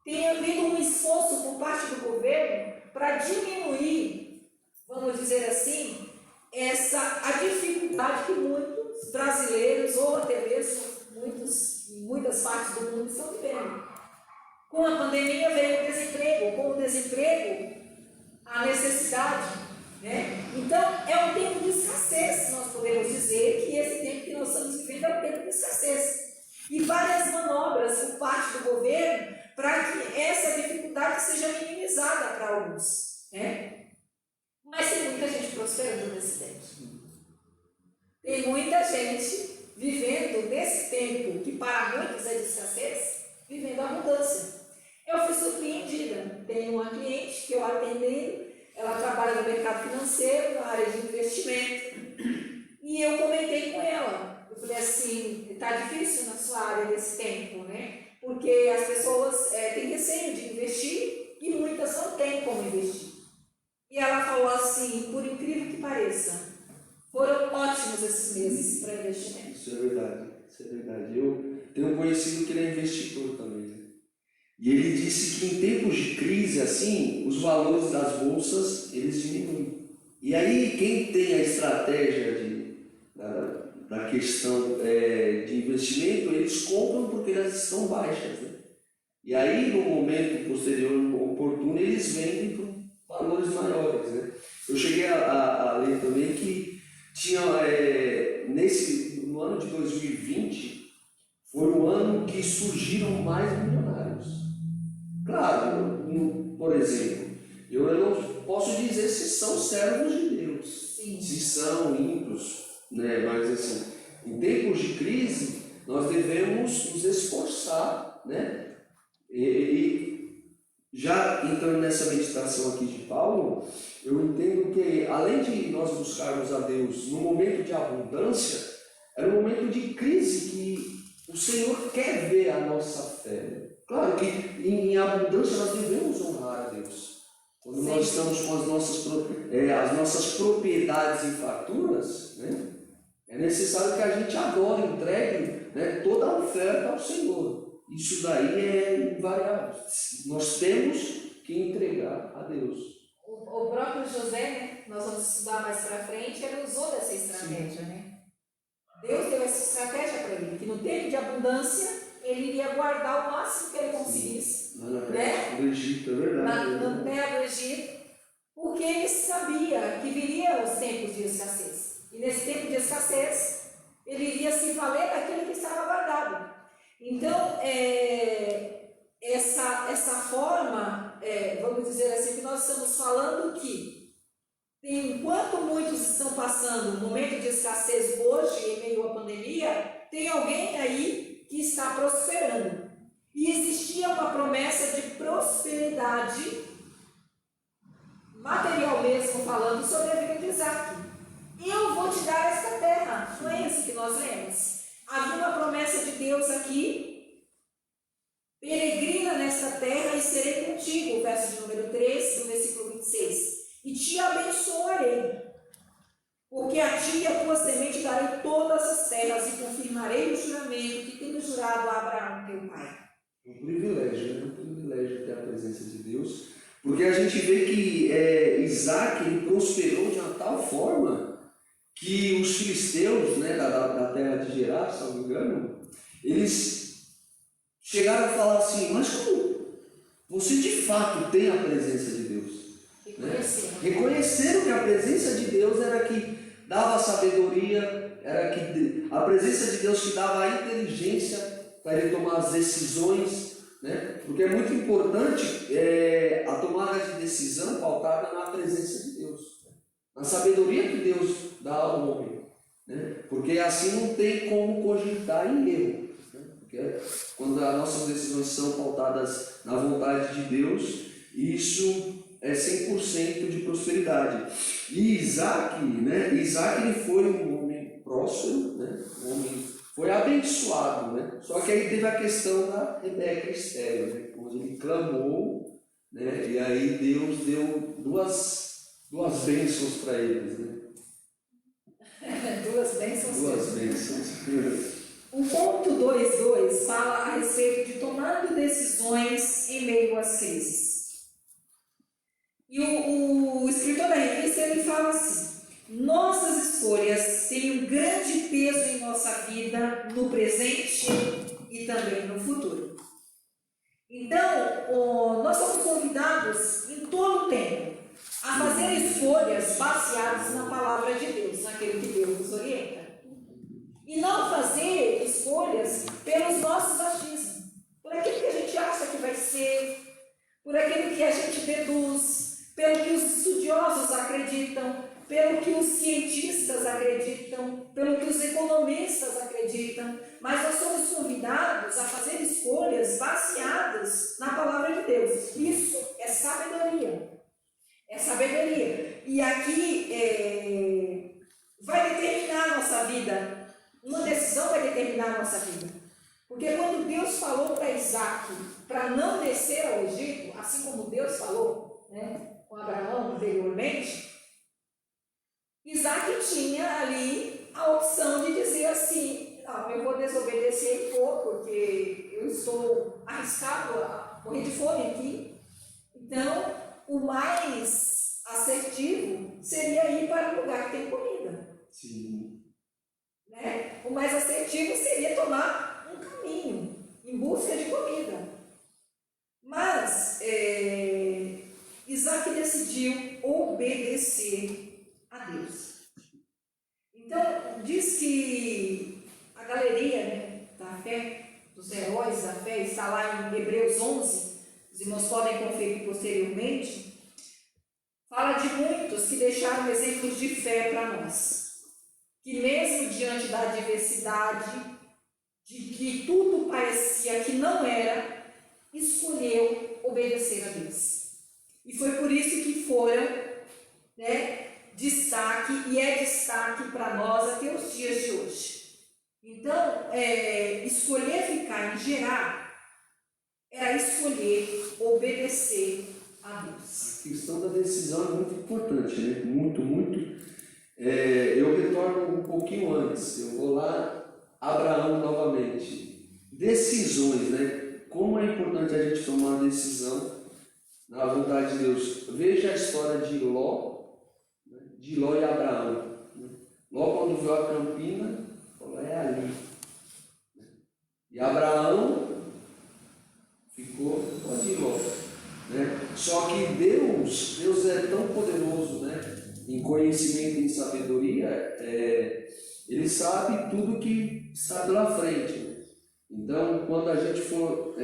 tem havido um esforço por parte do governo para diminuir, vamos dizer assim, a dificuldade que muitos brasileiros, ou até mesmo muitas partes do mundo estão vivendo. Com a pandemia veio o desemprego, com o desemprego, a necessidade, né? Então, é um tempo de escassez, nós podemos dizer que esse tempo que nós estamos vivendo é um tempo de escassez. E várias manobras por parte do governo para que essa dificuldade seja minimizada para alguns, né? Mas tem muita gente prosperando nesse tempo. Tem muita gente vivendo nesse tempo, que para muitos é de escassez, vivendo a abundância. Eu fui surpreendida. Tenho uma cliente que eu atendi, ela trabalha no mercado financeiro, na área de investimento, e eu comentei com ela. Eu falei assim, está difícil na sua área nesse tempo, né? Porque as pessoas têm receio de investir e muitas não têm como investir. E ela falou assim, por incrível que pareça, foram ótimos esses meses para investimento. Isso é verdade, isso é verdade. Eu tenho um conhecido que ele é investidor também, né? E ele disse que em tempos de crise, assim, os valores das bolsas, eles diminuem. E aí, quem tem a estratégia da questão de investimento, eles compram porque elas estão baixas, né? E aí, no momento posterior, oportuno, eles vendem por valores maiores, né? Eu cheguei a ler também que tinha, no ano de 2020, foi o ano que surgiram mais milionários. Claro, por exemplo, eu não posso dizer se são servos de Deus, Sim. Se são ímpios, né? Mas assim, em tempos de crise, nós devemos nos esforçar, né? E já entrando nessa meditação aqui de Paulo, eu entendo que além de nós buscarmos a Deus no momento de abundância, é no momento de crise que o Senhor quer ver a nossa fé. Claro que em abundância nós devemos honrar a Deus. Quando nós estamos com as nossas propriedades em farturas, né, é necessário que a gente adore, entregue, né, toda a oferta ao Senhor. Isso daí é invariável. Nós temos que entregar a Deus. O próprio José, né, nós vamos estudar mais para frente, ele usou dessa estratégia, né? Deus deu essa estratégia para ele, que no tempo de abundância ele iria guardar o máximo que ele conseguisse, né? Do Egito, é verdade. Na terra do Egito, porque ele sabia que viriam os tempos de escassez. E nesse tempo de escassez, ele iria se valer daquilo que estava guardado. Então, essa forma, vamos dizer assim, que nós estamos falando que enquanto muitos estão passando um momento de escassez hoje, em meio à pandemia, tem alguém aí que está prosperando. E existia uma promessa de prosperidade, material mesmo, falando sobre a vida de Isaac. Eu vou te dar esta terra. Não é isso que nós lemos? Havia uma promessa de Deus aqui. Peregrina nesta terra e serei contigo. Verso de número 3, do versículo 26. E te abençoarei, porque a ti e a tua semente darei todas as terras e confirmarei o juramento que tenho jurado a Abraão, teu pai. Um privilégio, né? Um privilégio ter a presença de Deus, porque a gente vê que Isaac ele prosperou de uma tal forma que os filisteus, né, da terra de Gerar, se não me engano, eles chegaram a falar assim, mas como você de fato tem a presença de Deus? Reconheceram que a presença de Deus era que dava sabedoria, era que a presença de Deus que dava a inteligência para ele tomar as decisões, né? Porque é muito importante a tomada de decisão pautada na presença de Deus, na sabedoria que Deus dá ao homem, né? Porque assim não tem como cogitar em erro, né? Porque quando as nossas decisões são pautadas na vontade de Deus, isso é 100% de prosperidade. E Isaac, né? Isaac ele foi um homem próspero, né? Um homem foi abençoado, né? Só que aí teve a questão da Rebeca estéril, né? Onde ele clamou né? E aí Deus deu duas bênçãos para eles, né? Duas bênçãos. Duas bênçãos. O ponto 2.2 fala a respeito de tomando decisões em meio às crises. E o escritor da revista, ele fala assim: nossas escolhas têm um grande peso em nossa vida no presente e também no futuro. Então, nós somos convidados em todo o tempo a fazer escolhas baseadas na palavra de Deus, naquilo que Deus nos orienta. E não fazer escolhas pelos nossos achismos, por aquilo que a gente acha que vai ser, por aquilo que a gente deduz, pelo que os estudiosos acreditam, pelo que os cientistas acreditam, pelo que os economistas acreditam, mas nós somos convidados a fazer escolhas baseadas na palavra de Deus. Isso é sabedoria. É sabedoria. E aqui vai determinar a nossa vida. Uma decisão vai determinar a nossa vida. Porque quando Deus falou para Isaac para não descer ao Egito, assim como Deus falou, né, com Abraão anteriormente, Isaac tinha ali a opção de dizer assim: não, eu vou desobedecer e for, porque eu estou arriscado a morrer de fome aqui. Então, o mais assertivo seria ir para um lugar que tem comida. Sim. Né? O mais assertivo seria tomar um caminho em busca de comida. Mas Isaac decidiu obedecer a Deus. Então, diz que a galeria, né, da fé, dos heróis da fé, está lá em Hebreus 11, os irmãos podem conferir posteriormente, fala de muitos que deixaram exemplos de fé para nós, que mesmo diante da adversidade, de que tudo parecia que não era, escolheu obedecer a Deus. E foi por isso que foram, né, destaque, e é destaque para nós até os dias de hoje. Então, escolher ficar em Gerar era escolher obedecer a Deus. A questão da decisão é muito importante, né? Muito, muito. Eu retorno um pouquinho antes, eu vou lá, Abraão novamente. Decisões, né? Como é importante a gente tomar uma decisão na vontade de Deus. Veja a história de Ló, né? De Ló e Abraão. Né? Ló, quando viu a campina, falou: é ali. E Abraão ficou, pode ir, Ló. Né? Só que Deus é tão poderoso, né? Em conhecimento e em sabedoria, Ele sabe tudo que está pela frente. Né? Então, quando a gente for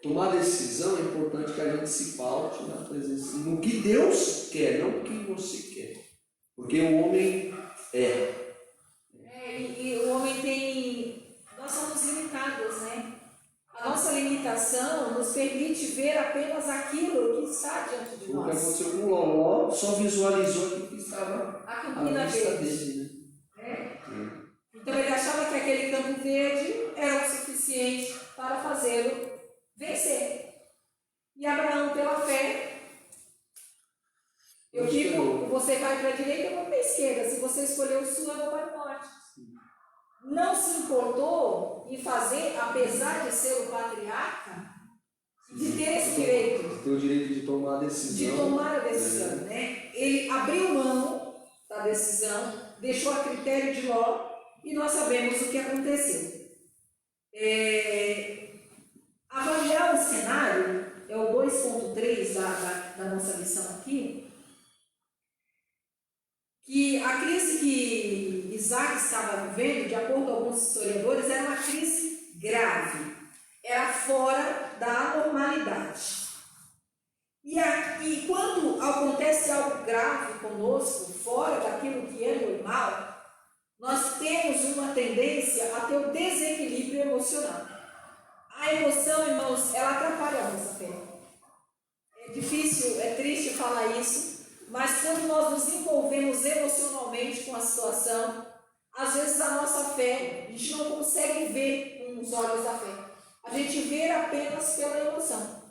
tomar decisão, é importante que a gente se paute na presença, no que Deus quer, não o que você quer. Porque o homem erra. E o homem tem... Nós somos limitados, né? A nossa limitação nos permite ver apenas aquilo que está diante de O que nós. aconteceu com o Ló só visualizou aquilo que estava A à campina vista verde. dele. Né? Então ele achava que aquele campo verde era o suficiente para fazê-lo vencer. E Abraão, pela fé, eu digo, você vai para a direita, eu vou para a esquerda. Se você escolher o sul, eu vou para o norte. Não se importou em fazer, apesar de ser o patriarca, de ter esse direito. Ter o direito de tomar a decisão. De tomar a decisão, né? Ele abriu mão da decisão, deixou a critério de Ló, e nós sabemos o que aconteceu. Avaliar o cenário, é o 2.3 da nossa lição aqui, que a crise que Isaac estava vivendo, de acordo com alguns historiadores, era uma crise grave, era fora da normalidade. E quando acontece algo grave conosco, fora daquilo que é normal, nós temos uma tendência a ter o desequilíbrio emocional. A emoção, irmãos, ela atrapalha a nossa fé. É difícil, é triste falar isso, mas quando nós nos envolvemos emocionalmente com a situação, às vezes a nossa fé, a gente não consegue ver com os olhos da fé. A gente vê apenas pela emoção.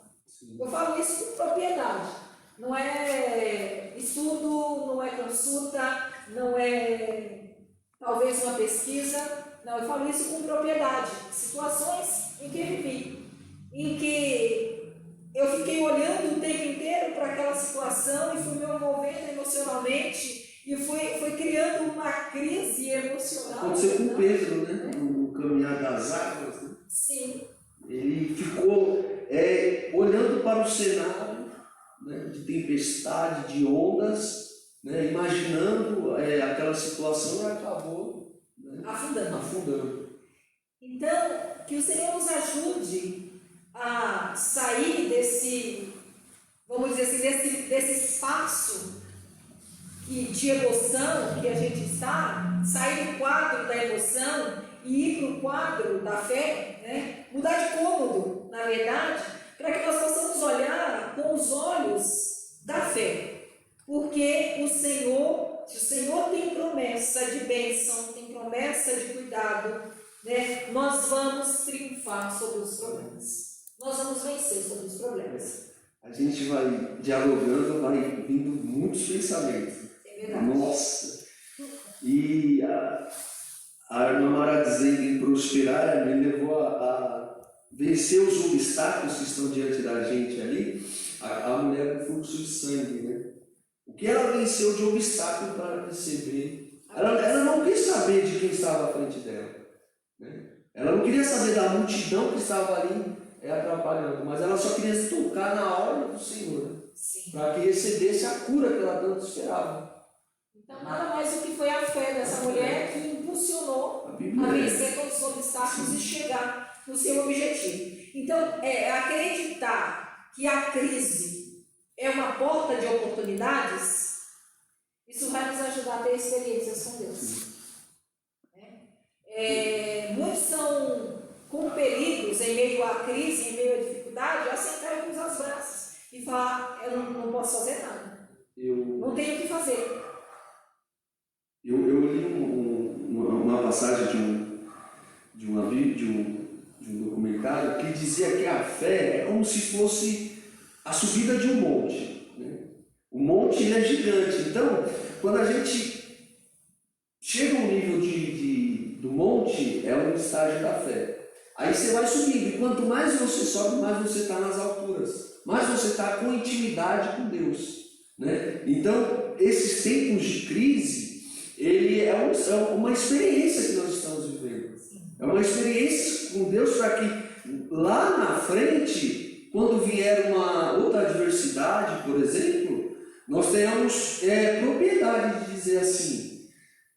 Eu falo isso com propriedade. Não é estudo, não é consulta, não é talvez uma pesquisa. Não, eu falo isso com propriedade. Situações em que vivi, em que eu fiquei olhando o tempo inteiro para aquela situação e fui me envolvendo emocionalmente e fui criando uma crise emocional. Aconteceu com Pedro, né? No caminhar das águas. Né? Sim. Ele ficou olhando para o cenário, né, de tempestade, de ondas, né, imaginando aquela situação e acabou, né, afundando. Então, que o Senhor nos ajude a sair desse, vamos dizer assim, desse espaço de emoção que a gente está, sair do quadro da emoção e ir para o quadro da fé, né? Mudar de cômodo, na verdade, para que nós possamos olhar com os olhos da fé. Porque se o Senhor tem promessa de bênção, tem promessa de cuidado, né? Nós vamos triunfar sobre os problemas. Nós vamos vencer sobre os problemas. A gente vai dialogando, vai vindo muitos pensamentos. É verdade. Nossa! E a irmã Mara dizendo em prosperar me levou a vencer os obstáculos que estão diante da gente ali. A mulher com fluxo de sangue, né? O que ela venceu de obstáculo para receber? Ela não quis saber de quem estava à frente dela, né? Ela não queria saber da multidão que estava ali atrapalhando, mas ela só queria se tocar na ordem do Senhor, para que recebesse a cura que ela tanto esperava. Então, nada mais do que foi a fé dessa mulher que impulsionou a vencer todos os obstáculos e chegar no seu objetivo. Então, acreditar que a crise é uma porta de oportunidades, isso vai nos ajudar a ter experiências com Deus. Muitos são compelidos, em meio à crise, em meio à dificuldade, a sentar e cruzar os braços e falar: eu não posso fazer nada, não tenho o que fazer. Eu li uma passagem de um documentário que dizia que a fé é como se fosse a subida de um monte, né? O monte ele é gigante, então quando a gente chega ao nível do monte, é um estágio da fé. Aí você vai subindo, e quanto mais você sobe, mais você está nas alturas, mais você está com intimidade com Deus, né? Então, esses tempos de crise, ele é uma experiência que nós estamos vivendo. É uma experiência com Deus para que lá na frente, quando vier uma outra adversidade, por exemplo, nós tenhamos propriedade de dizer assim: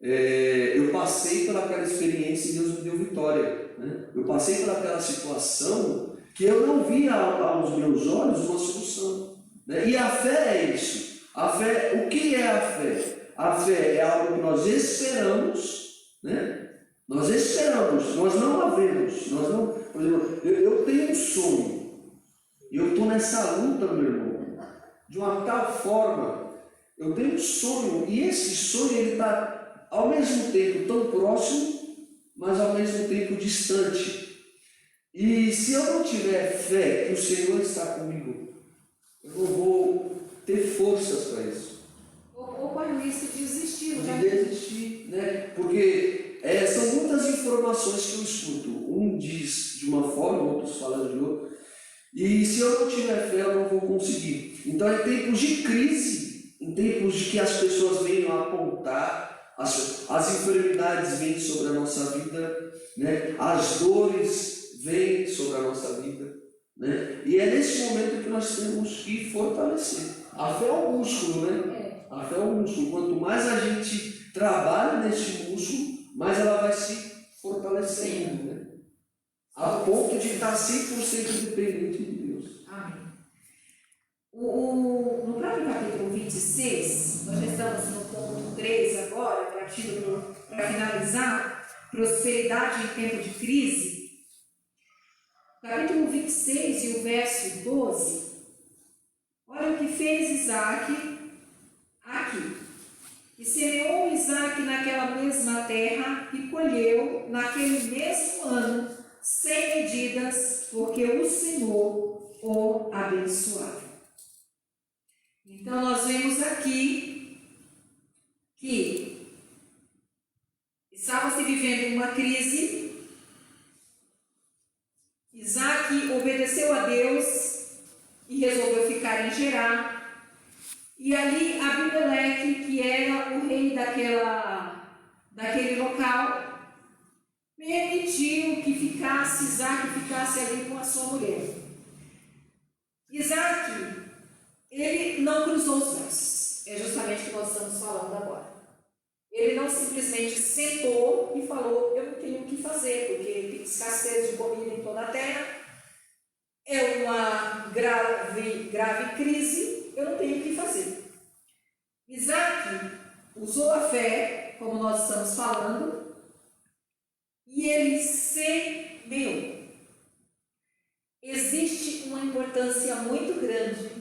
eu passei por aquela experiência e Deus me deu vitória, né? Eu passei por aquela situação que eu não via aos meus olhos uma solução, né? E a fé é isso. A fé, o que é a fé? A fé é algo que nós esperamos, né? Nós esperamos, nós não a vemos. Por exemplo, eu tenho um sonho, e eu estou nessa luta, meu irmão, de uma tal forma. Eu tenho um sonho, e esse sonho ele está ao mesmo tempo tão próximo, mas ao mesmo tempo distante. E se eu não tiver fé que o Senhor está comigo, eu não vou ter forças para isso. Ou corre o risco de desistir, De desistir, né? Porque são muitas informações que eu escuto. Um diz de uma forma, outros falam de outra. E se eu não tiver fé, eu não vou conseguir. Então, em tempos de crise, em tempos de que as pessoas venham a apontar, as enfermidades vêm sobre a nossa vida, né? As dores vêm sobre a nossa vida, né? E é nesse momento que nós temos que fortalecer. A fé é um músculo, né? A fé é um músculo. Quanto mais a gente trabalha nesse músculo, mais ela vai se fortalecendo, né? A ponto de estar 100% dependente de Deus. Amém. No próprio capítulo 26, nós já estamos no ponto 3 agora, para finalizar, prosperidade em tempo de crise. Capítulo 26 e o verso 12, olha o que fez Isaac aqui. E semeou Isaac naquela mesma terra e colheu naquele mesmo ano 100 medidas, porque o Senhor o abençoava. Então nós vemos aqui que estava se vivendo uma crise. Isaac obedeceu a Deus e resolveu ficar em Gerar. E ali Abimeleque, que era o rei daquele local, permitiu que Isaac ficasse ali com a sua mulher. Isaac, ele não cruzou os braços. É justamente o que nós estamos falando agora. Ele não simplesmente sentou e falou: eu não tenho o que fazer, porque tem escassez de comida em toda a terra, é uma grave crise, eu não tenho o que fazer. Isaac usou a fé, como nós estamos falando, e ele semeou. Existe uma importância muito grande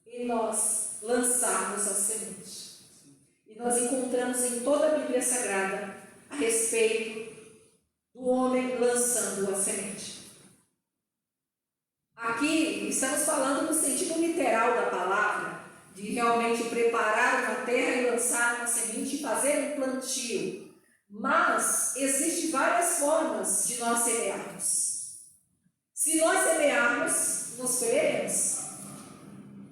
em nós lançarmos a semente. E nós encontramos em toda a Bíblia Sagrada a respeito do homem lançando a semente. Aqui estamos falando no sentido literal da palavra, de realmente preparar uma terra e lançar uma semente e fazer um plantio. Mas existem várias formas de nós semearmos. Se nós semearmos, nós colheremos.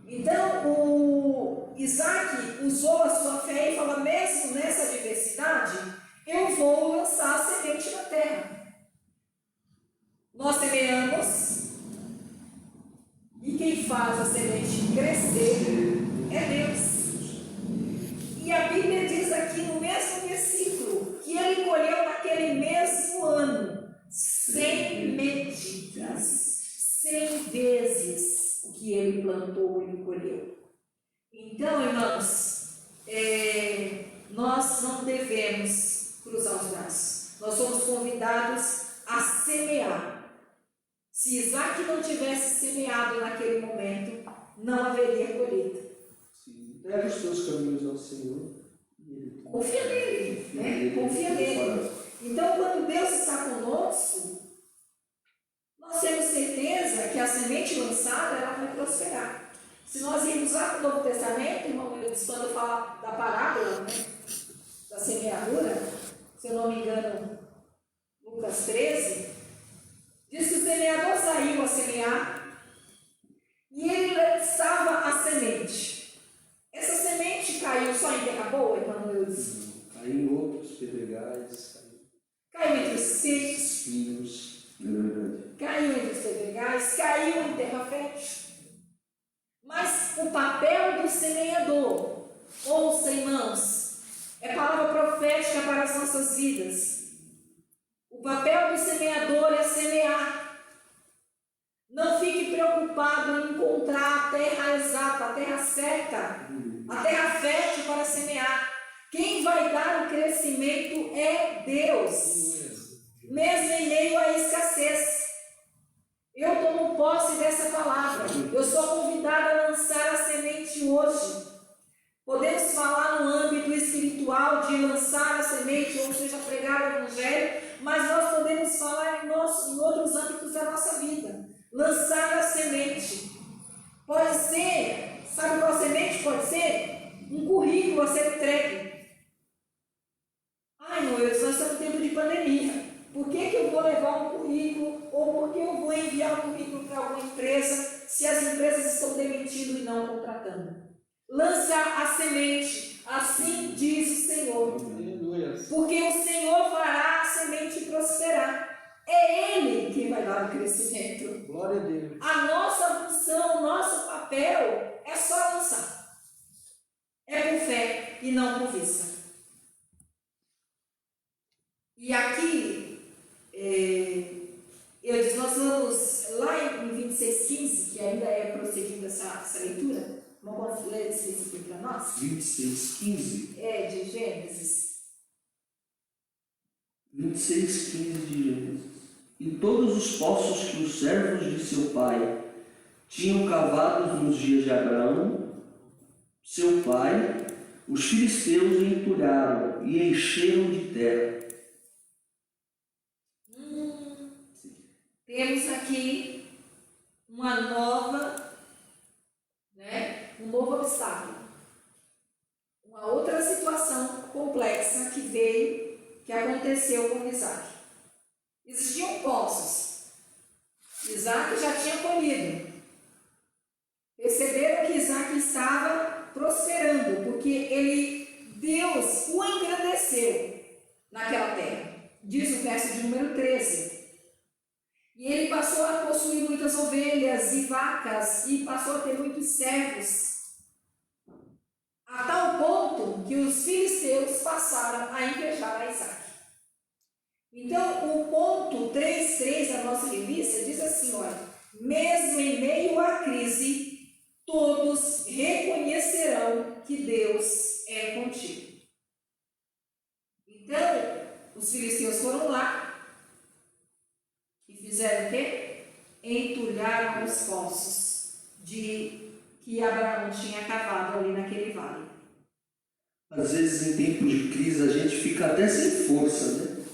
Então, o Isaac usou a sua fé e falou: mesmo nessa adversidade, eu vou lançar a semente na terra. Nós semeamos, e quem faz a semente crescer é Deus. E a Bíblia diz aqui no mesmo versículo que ele colheu naquele mesmo ano 100 medidas, 100 vezes o que ele plantou e colheu. Então, irmãos, nós não devemos cruzar os braços. Nós somos convidados a semear. Se Isaac não tivesse semeado naquele momento, não haveria colheita. Leva os teus caminhos ao Senhor. Confia nele, né? Confia nele. Então, quando Deus está conosco, nós temos certeza que a semente lançada ela vai prosperar. Se nós irmos lá no Novo Testamento, irmão, quando fala da parábola, né, da semeadura, se eu não me engano, Lucas 13, diz que o semeador saiu a semear e ele lançava a semente. Essa semente caiu só em terra boa, irmão Eudes? Caiu em outros pedregais. Caiu entre os secos. Espinhos. Caiu entre os pedregais, caiu em terra fértil. Mas o papel do semeador, ouça, irmãos, é palavra profética para as nossas vidas. O papel do semeador é semear. Não fique preocupado em encontrar a terra exata, a terra certa, a terra fértil para semear. Quem vai dar o crescimento é Deus, mesmo em meio à escassez. Eu tomo posse dessa palavra. Eu sou convidada a lançar a semente hoje. Podemos falar no âmbito espiritual de lançar a semente, ou seja, pregar o Evangelho, mas nós podemos falar em outros âmbitos da nossa vida. Lançar a semente. Pode ser, sabe qual semente pode ser? Um currículo a ser entregue. Ai, meu Deus, nós estamos em tempo de pandemia. Por que eu vou levar um currículo ou por que eu vou enviar um currículo para alguma empresa se as empresas estão demitindo e não contratando? Lança a semente, assim diz o Senhor. Porque o Senhor fará a semente prosperar. É Ele quem vai dar o crescimento. Glória a Deus. A nossa função, o nosso papel é só lançar. É com fé e não com vista. E aqui, nós vamos lá em 26:15, que ainda é prosseguindo essa leitura. Vamos ler esse versículo para nós? 26:15. De Gênesis. 26:15 de Gênesis. E todos os poços que os servos de seu pai tinham cavados nos dias de Abraão, seu pai, os filisteus entulharam e encheram de terra. Temos aqui uma nova, né, um novo obstáculo, uma outra situação complexa que aconteceu com Isaac. Existiam poços. Isaac já tinha colhido. Perceberam que Isaac estava prosperando, porque Deus o engrandeceu naquela terra. Diz o verso de número 13. E ele passou a possuir muitas ovelhas e vacas, e passou a ter muitos servos, a tal ponto que os filisteus passaram a invejar a Isaac. Então, o ponto 3.3 da nossa revista diz assim, olha, mesmo em meio à crise, todos reconhecerão que Deus é contigo. Então, os filisteus foram lá e fizeram o quê? Entulharam os poços que Abraão tinha cavado ali naquele vale. Às vezes, em tempos de crise, a gente fica até sem força, né?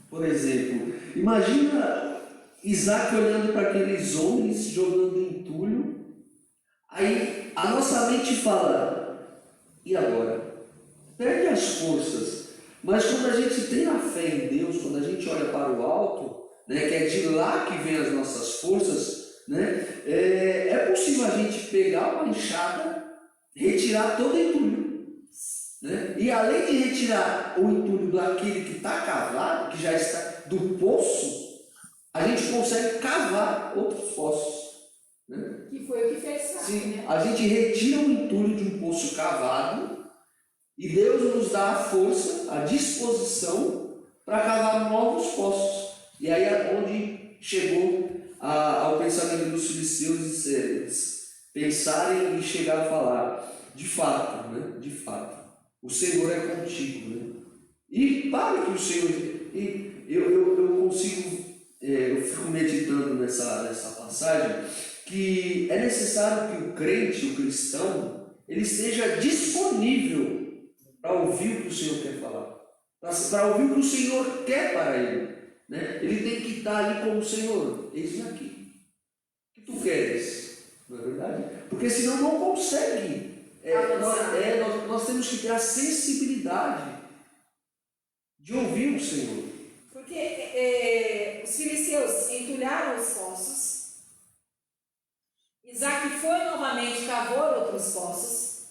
Por exemplo, imagina Isaac olhando para aqueles homens jogando entulho. Aí a nossa mente fala, e agora? Perde as forças. Mas quando a gente tem a fé em Deus, quando a gente olha para o alto, né, que é de lá que vem as nossas forças, né, é possível a gente pegar uma enxada, retirar todo o entulho. Né? E além de retirar o entulho daquele que está cavado, que já está do poço, a gente consegue cavar outros poços. Né? Que foi o que fez Isaac, né? A gente retira o entulho de um poço cavado e Deus nos dá a força, a disposição para cavar novos poços. E aí é onde chegou ao pensamento dos filisteus eles pensarem e chegar a falar, de fato, né? De fato, o Senhor é contigo. Né? E para que o Senhor... Eu consigo... eu fico meditando nessa passagem que é necessário que o crente, o cristão, ele esteja disponível para ouvir o que o Senhor quer falar, para ouvir o que o Senhor quer para ele. Né? Ele tem que estar ali como o Senhor, eis-me aqui. O que tu queres? Não é verdade? Porque senão não consegue. Nós temos que ter a sensibilidade de ouvir o Senhor. Porque os filisteus entulharam os poços, Isaac foi novamente cavou outros poços,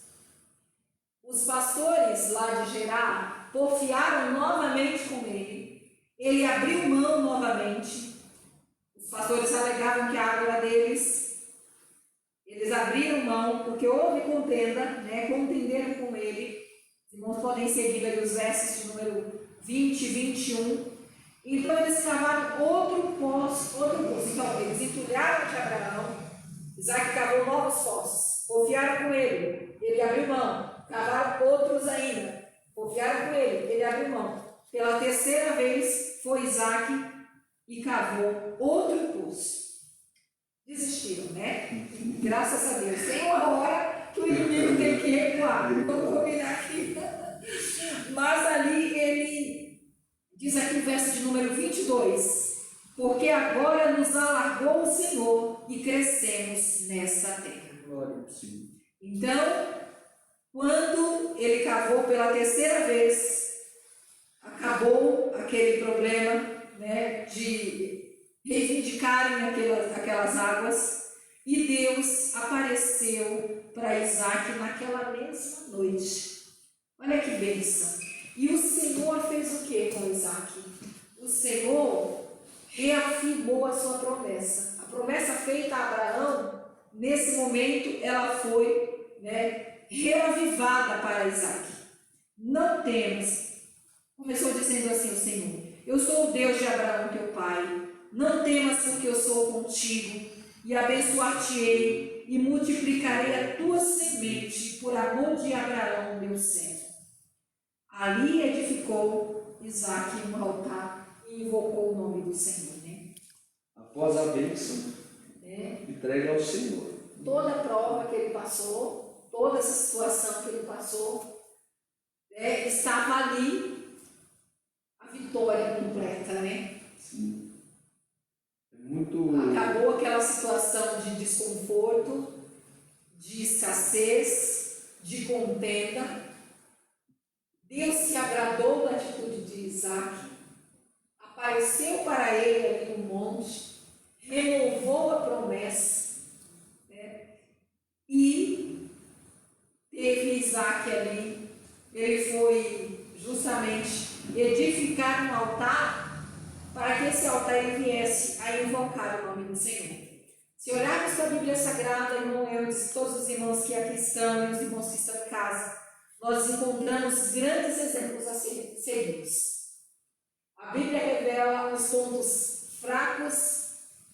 os pastores lá de Gerar porfiaram novamente com ele abriu mão novamente, os pastores alegavam que a água era deles, eles abriram mão porque houve contenda, né, contenderam com ele. Os irmãos podem seguir ali os versos de número 20 e 21. Então eles cavaram outro poço. Então eles entulharam de Abraão, Isaac cavou novos poços, confiaram com ele abriu mão, cavaram outros ainda, confiaram com ele abriu mão. Pela terceira vez foi Isaac e cavou outro poço. Desistiram, né? Graças a Deus. Tem uma hora que o inimigo tem que recuar. Vamos combinar aqui. Mas ali ele diz aqui o verso de número 22. Porque agora nos alargou o Senhor e crescemos nesta terra. Glória ao Senhor. Então, quando ele cavou pela terceira vez, acabou aquele problema, né, de reivindicarem aquelas águas, e Deus apareceu para Isaac naquela mesma noite. Olha que bênção! E o Senhor fez o que com Isaac? O Senhor reafirmou a sua promessa. A promessa feita a Abraão, nesse momento, ela foi, né, reavivada para Isaac. Não temas. Começou dizendo assim o Senhor: eu sou o Deus de Abraão, teu pai. Não temas, porque eu sou contigo, e abençoar-te-ei, e multiplicarei a tua semente por amor de Abraão, meu servo. Ali edificou Isaac um altar e invocou o nome do Senhor. Né? Após a bênção, entregue ao Senhor. Toda a prova que ele passou, toda essa situação que ele passou, estava ali a vitória completa, né? Sim. É Acabou aquela situação de desconforto, de escassez, de contenda. Deus se agradou da atitude de Isaac, apareceu para ele ali no monte, renovou a promessa, né? E teve Isaac ali. Ele foi justamente edificar um altar para que esse altar ele viesse a invocar o nome do Senhor. Se olharmos para a Bíblia Sagrada, irmão Eudes, todos os irmãos que aqui estão e os irmãos que estão em casa, nós encontramos grandes exemplos a serem seguidos. A Bíblia revela os pontos fracos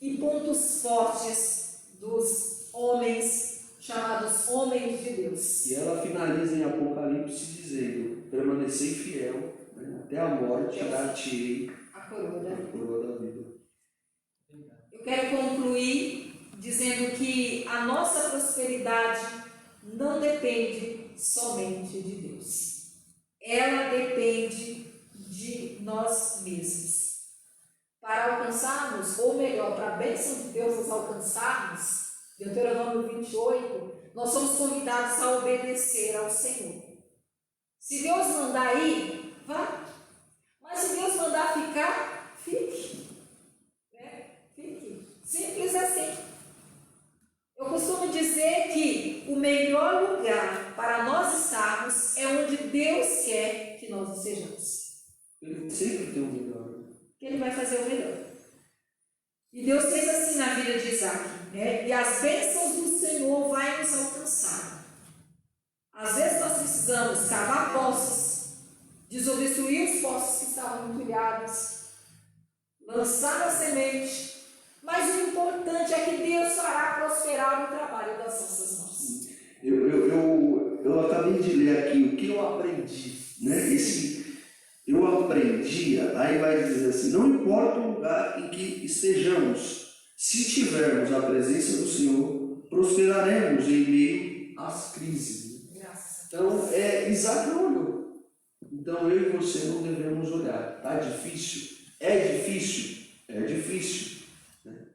e pontos fortes dos homens, chamados homens de Deus. E ela finaliza em Apocalipse dizendo: permanecei fiel, né, até a morte, dar-te-ei a coroa da vida. Eu quero concluir dizendo que a nossa prosperidade não depende somente de Deus. Ela depende de nós mesmos. Para alcançarmos, ou melhor, para a bênção de Deus nos alcançarmos, Deuteronômio 28, nós somos convidados a obedecer ao Senhor. Se Deus mandar ir, vá. Mas se Deus mandar ficar, fique. Fique. Simples assim. Eu costumo dizer que o melhor lugar para nós estarmos é onde Deus quer que nós estejamos. Ele sempre tem o melhor. Que Ele vai fazer o melhor. E Deus fez assim na vida de Isaac, né? E as bênçãos do Senhor vão nos alcançar. Às vezes nós precisamos cavar poços, desobstruir os poços que estavam entulhados, lançar a semente, mas o importante é que Deus fará prosperar o trabalho das nossas mãos. Eu acabei de ler aqui o que eu aprendi, né? Eu aprendi, aí vai dizer assim: não importa o lugar em que estejamos, se tivermos a presença do Senhor, prosperaremos em meio às crises. Graças. Então, Isaac não olhou. Então, eu e você não devemos olhar. Está difícil? É difícil? É difícil. Né?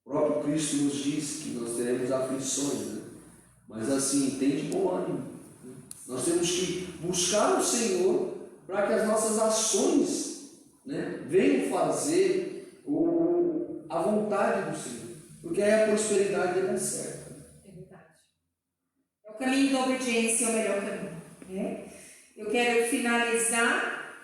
O próprio Cristo nos diz que nós teremos aflições, né? Mas assim, tem de bom ânimo. Né? Nós temos que buscar o Senhor para que as nossas ações, né, venham fazer a vontade do Senhor. Porque aí a prosperidade é certa. É verdade. É o caminho da obediência, é o melhor caminho. Né? Eu quero finalizar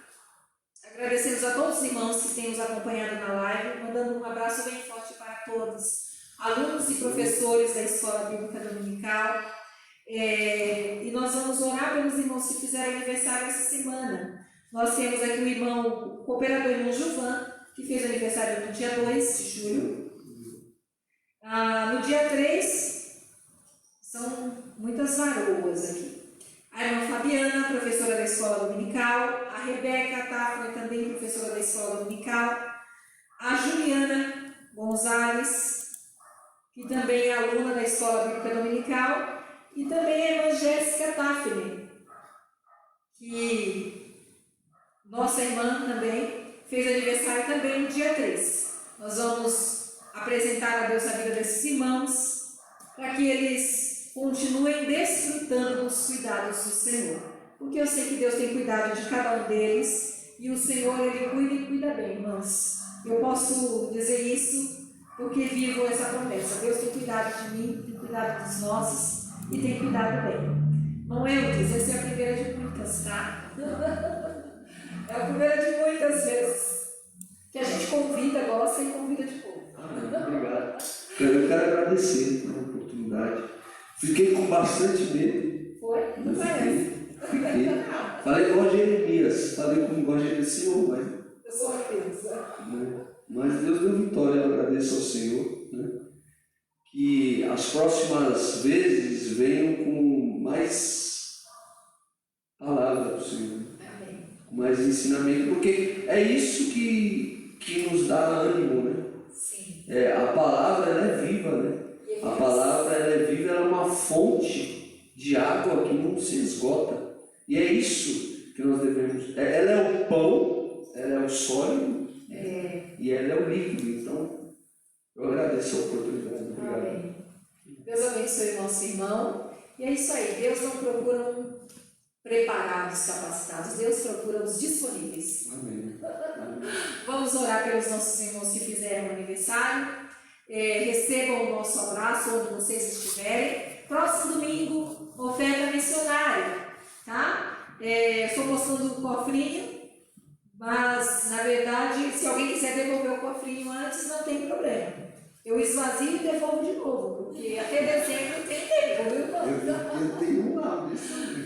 agradecendo a todos os irmãos que têm nos acompanhado na live, mandando um abraço bem forte para todos, alunos e professores da Escola Bíblica Dominical. E nós vamos orar pelos irmãos que fizeram aniversário essa semana. Nós temos aqui o cooperador irmão Gilvan, que fez aniversário no dia 2 de julho. No dia 3, são muitas varoas aqui. A irmã Fabiana, professora da Escola Dominical. A Rebeca Tafner, também professora da Escola Dominical. A Juliana Gonzalez, que também é aluna da Escola Bíblica Dominical. E também a irmã Jéssica Tafner, que nossa irmã também fez aniversário também no dia 3. Nós vamos apresentar a Deus a vida desses irmãos, para que eles continuem desfrutando dos cuidados do Senhor. Porque eu sei que Deus tem cuidado de cada um deles, e o Senhor, Ele cuida e cuida bem, irmãos. Eu posso dizer isso porque vivo essa promessa. Deus tem cuidado de mim, tem cuidado dos nossos, e tem cuidado bem. Não é, Eudes, essa é a primeira de muitas, tá? É a primeira de muitas vezes que a gente convida, gosta e convida de pouco. Obrigado. Eu quero agradecer pela oportunidade. Fiquei com bastante medo. Foi? Não parece. Fiquei. Falei igual a Jeremias. Falei igual a Jeremias, Senhor, mas... Eu sou uma criança. Mas Deus deu vitória, eu agradeço ao Senhor. Né? Que as próximas vezes venham com mais palavra do Senhor, com mais ensinamento, porque é isso que nos dá ânimo, né? Sim. A palavra ela é viva, né? A palavra ela é viva, ela é uma fonte de água que não se esgota, e é isso que nós devemos. Ela é o pão, ela é o sólido, e ela é o líquido. Então Eu agradeço a oportunidade. Obrigado. Amém. Deus abençoe o nosso irmão. E é isso aí. Deus não procura um preparados, capacitados. Deus procura os disponíveis. Amém. Vamos orar pelos nossos irmãos que fizeram aniversário. Recebam o nosso abraço onde vocês estiverem. Próximo domingo, oferta missionária. Tá? Estou mostrando um cofrinho. Mas, na verdade, se alguém quiser devolver o cofrinho antes, não tem problema. Eu esvazio e devolvo de novo, porque até dezembro tem tempo, viu? Eu tenho um lá,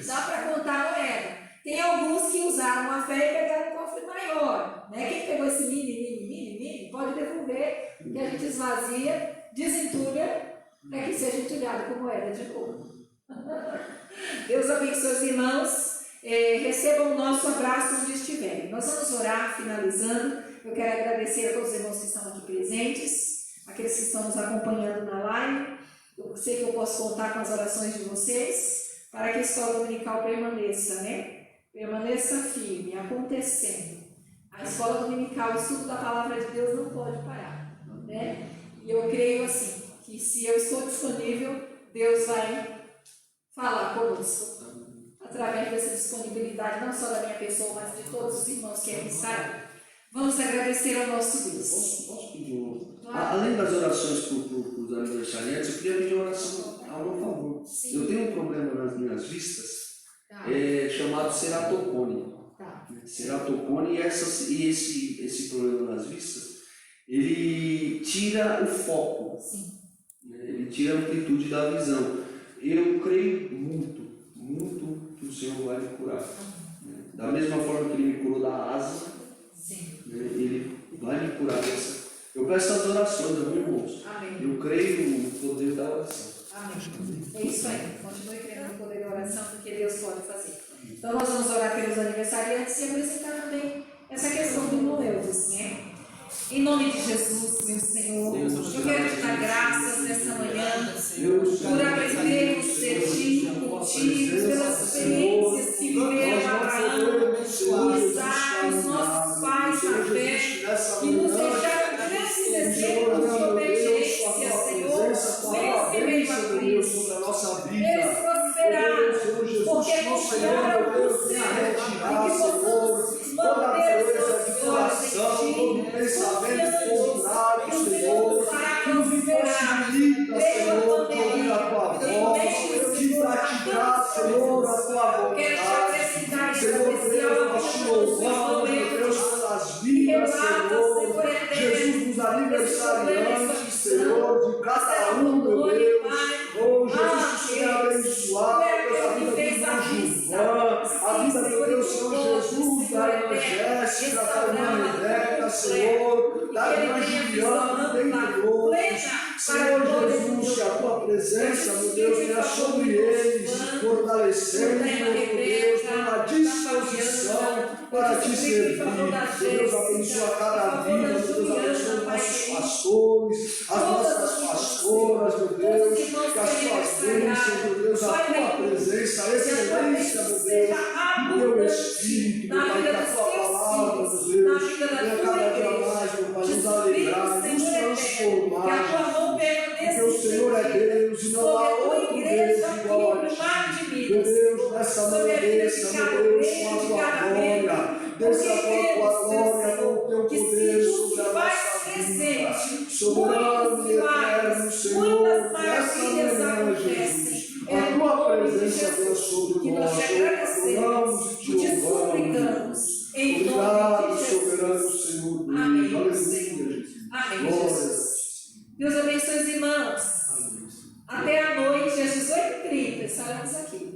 Dá para contar a moeda. Tem alguns que usaram a fé e pegaram um cofre maior. Né? Quem pegou esse mini, pode devolver, que a gente esvazia, desentulha, para que seja entulhado com moeda de novo. Deus abençoe os irmãos. Recebam o nosso abraço onde estiverem. Nós vamos orar, finalizando. Eu quero agradecer a todos os irmãos que estão aqui presentes, aqueles que estão nos acompanhando na live. Eu sei que eu posso contar com as orações de vocês para que a escola dominical permaneça, né? Permaneça firme, acontecendo. A escola dominical, o estudo da palavra de Deus não pode parar, né? E eu creio assim, que se eu estou disponível, Deus vai falar conosco. Através dessa disponibilidade, não só da minha pessoa, mas de todos os irmãos que aqui estão. Vamos agradecer ao nosso Deus. Posso pedir um? Além das orações para os aniversariantes, eu queria pedir uma oração ao meu favor. Sim. Eu tenho um problema nas minhas vistas, Tá. chamado ceratocone. Tá. Ceratocone e esse problema nas vistas, ele tira o foco, Sim. né? Ele tira a amplitude da visão. Eu creio muito que o Senhor vai me curar. Né? Da mesma forma que Ele me curou da asma, Sim. né? Ele vai me curar dessa. Eu peço as orações, meus irmãos. Amém. Eu creio no poder da oração. Amém. É isso aí. Continue crendo no poder da oração, porque Deus pode fazer. Então nós vamos orar pelos aniversariantes e apresentar também essa questão do irmão Eudes, né? Em nome de Jesus, meu Senhor, eu quero te dar graças nessa manhã por aprendermos a servir contigo, pelas experiências que viveram Abraão, Isaac, os nossos pais na fé, que nos deixaram grandes exemplos de obediência, Senhor, nesse meio a Cristo. Eles prosperaram, porque confiaram no Senhor, e que possamos manter os nossos olhos em Ti, pensamento contrário, Senhor, que nos impossibilita, Senhor, de ouvir a Tua voz, de praticar, Senhor, a Tua vontade. Senhor Deus, nós te louvamos, meu Deus, pelas vidas, Senhor, Jesus, dos aniversariantes, Senhor, de cada um, meu Deus. Oh, Jesus, que Senhor abençoado, a vida do irmão Gilvan, a vida, meu Deus, Senhor Jesus, da irmã Jéssica, da irmã Rebeca, Senhor, da irmã Juliana, dentre outros. Senhor Jesus, que a Tua presença, meu Deus, venha sobre eles, fortalecendo, meu Deus, na disposição para Te servir. Deus abençoa cada vida, meu Deus abençoa os nossos pastores, as nossas pastoras, meu Deus, que as Tuas bênçãos, meu Deus, a Tua presença, a excelência, meu Deus, do Teu Espírito, meu Pai, que a Tua palavra, meu Deus, venha cada dia mais, meu Pai, nos alegrar, nos transformar. Porque o Senhor é Deus e não há outro Deus igual a Ti. Meu Deus, nessa manhã desça, meu Deus, com a Tua glória, desça com a Tua glória, com o Teu poder sobre a nossa vida. Soberano e eterno, Senhor, nessa manhã, Jesus, a Tua presença venha sobre nós, adoramos e Te louvamos. Obrigado, soberano Senhor Deus. Aleluia, Jesus. Amém, Jesus. Deus abençoe os irmãos. Até a noite, às 18h30, estaremos aqui.